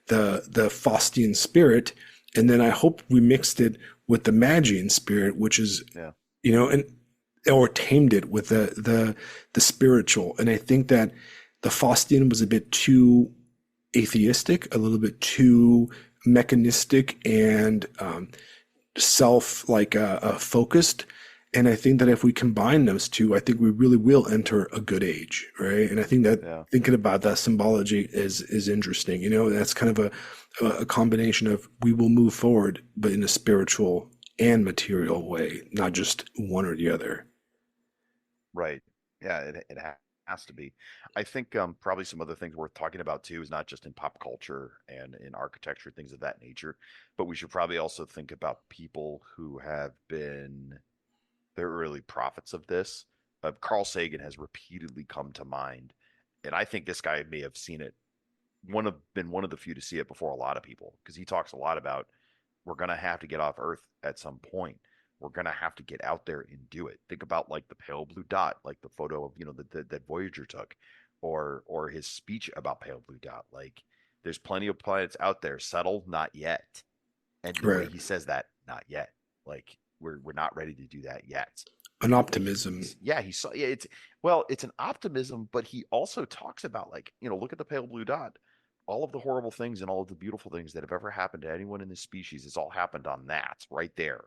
the Faustian spirit, and then I hope we mixed it with the Magian spirit, which is, Yeah. and or tamed it with the spiritual. And I think that the Faustian was a bit too atheistic, a little bit too mechanistic and self focused. And I think that if we combine those two, I think we really will enter a good age, right? And I think that Yeah. thinking about that symbology is interesting. That's kind of a combination of we will move forward, but in a spiritual and material way, not just one or the other. Right. Yeah, has to be. I think probably some other things worth talking about too is not just in pop culture and in architecture, things of that nature, but we should probably also think about people who have been the early prophets of this. Carl Sagan has repeatedly come to mind, and I think this guy may have seen it. Been one of the few to see it before a lot of people because he talks a lot about we're going to have to get off Earth at some point. We're going to have to get out there and do it. Think about like the pale blue dot, like the photo of, that Voyager took, or his speech about pale blue dot. Like there's plenty of planets out there. Settle, not yet. And the way Right. he says that, not yet. Like we're not ready to do that yet. An And optimism. he saw, yeah, it's an optimism, but he also talks about like, look at the pale blue dot. All of the horrible things and all of the beautiful things that have ever happened to anyone in this species, it's all happened on that right there.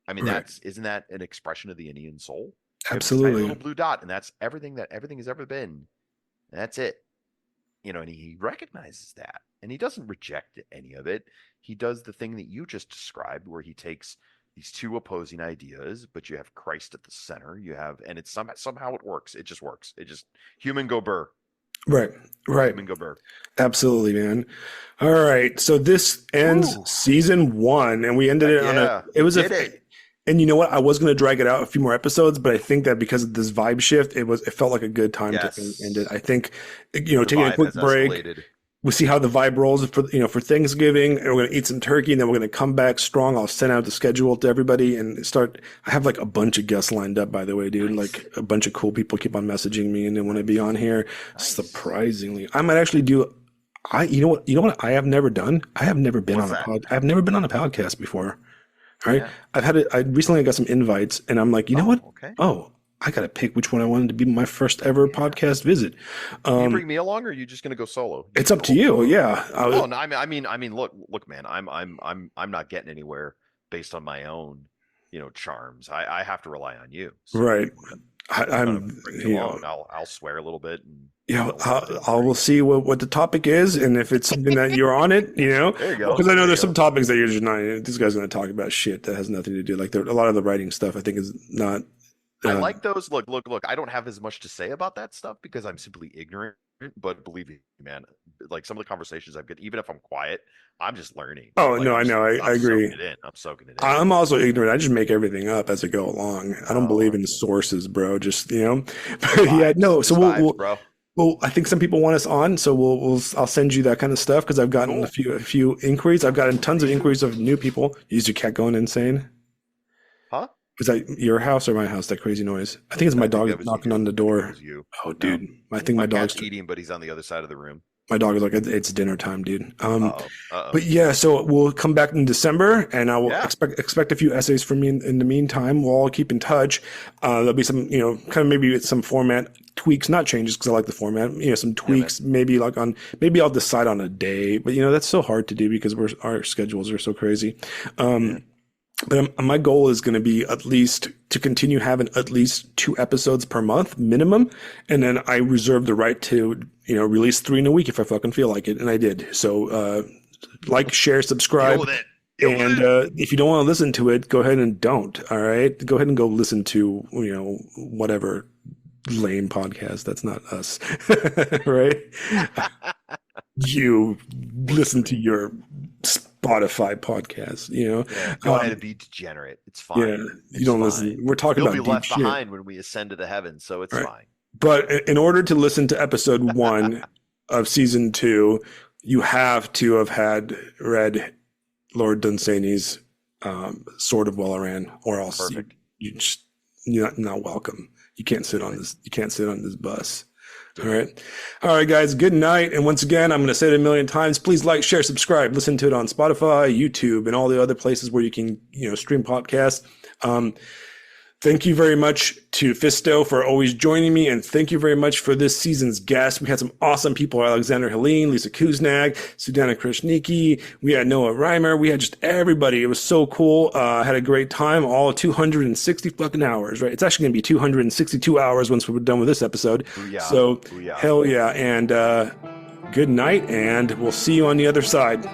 I mean, Right. isn't that an expression of the Indian soul? We have this tiny little Absolutely. blue dot, and that's everything that everything has ever been, and that's it. And he recognizes that, and he doesn't reject any of it. He does the thing that you just described, where he takes these two opposing ideas, but you have Christ at the center. And it's somehow it works. It just works. It just human go burr, Right. Right. human go burr. Absolutely, man. All right. So this ends Woo! season one, and we ended Heck it on yeah, it we was did it. and you know what? I was going to drag it out a few more episodes, but I think that because of this vibe shift, it felt like a good time to end it. Yes, I think, the taking a vibe quick has break, escalated. we'll see how the vibe rolls for Thanksgiving, and we're going to eat some turkey, and then we're going to come back strong. I'll send out the schedule to everybody and start. I have like a bunch of guests lined up, by the way, dude. Nice, Like a bunch of cool people keep on messaging me and they want to be on here. nice. Surprisingly, I might actually do. You know what I have never done? I have never been What's on a that? pod. I've never been on a podcast before. All right. Yeah. I recently got some invites and I'm like, you know what? Oh, okay. Oh, I got to pick which one I wanted to be my first ever Yeah. podcast visit. Will you Um, bring me along, or are you just going to go solo? You it's do up the to whole you. solo. Yeah. Oh no, I mean, look, man. I'm not getting anywhere based on my own, charms. I have to rely on you. So Right. I'm, bring me you along. know, I'll swear a little bit and I will see what the topic is, and if it's something that you're on it, there you go. because I know There you there's go. some topics that you're just not. This guy's going to talk about shit that has nothing to do. Like a lot of the writing stuff, I think is not. I Uh, like those. Look. I don't have as much to say about that stuff because I'm simply ignorant. But believe me, man, like some of the conversations I've got, even if I'm quiet, I'm just learning. oh Like no, I know, I I'm agree. soaking it in. I'm soaking it in. I'm also ignorant. I just make everything up as I go along. I don't Oh, believe in sources, bro. Just But yeah, no. So just vibes, bro. well, I think some people want us on, so I'll send you that kind of stuff because I've gotten Cool. a few inquiries. I've gotten tons of inquiries of new people. Is your cat going insane? Huh? Is that your house or my house? That crazy noise. I think it's my I think dog that was knocking you. on the I think it door. was you. Oh, No, dude, I think my cat's eating, but he's on the other side of the room. my dog is like it's dinner time, dude. Uh-oh. Uh-oh. But yeah, so we'll come back in December, and I will Yeah. expect a few essays from me in the meantime. We'll all keep in touch. There'll be some, kind of maybe some format tweaks, not changes because I like the format. Some tweaks, maybe maybe I'll decide on a day, but that's so hard to do because our schedules are so crazy. Yeah. But my goal is going to be at least to continue having at least 2 episodes per month minimum. And then I reserve the right to, release 3 in a week if I fucking feel like it. And I did. So, like, share, subscribe. Deal with it. Deal with it. If you don't want to listen to it, go ahead and don't. All right. Go ahead and go listen to, whatever lame podcast. That's not us. Right. You listen to your Spotify podcast, Yeah, go ahead and be degenerate. It's fine. Yeah, you don't listen. We're talking You'll about be deep left shit. behind when we ascend to the heavens, so it's fine. But in order to listen to episode 1 of season 2, you have to have read Lord Dunsany's Sword of Welleran, or else you're not welcome. You can't sit on this. You can't sit on this bus. All right, guys. Good night. And once again, I'm going to say it a million times. Please like, share, subscribe. Listen to it on Spotify, YouTube, and all the other places where you can, stream podcasts. Thank you very much to Fisto for always joining me, and thank you very much for this season's guests. We had some awesome people: Alexander Helene, Lisa Kuznag, Sudana Krishniki. We had Noah Reimer. We had just everybody. It was so cool. Had a great time. All 260 fucking hours. Right? It's actually going to be 262 hours once we're done with this episode. Booyah. So Booyah. hell yeah! And good night, and we'll see you on the other side.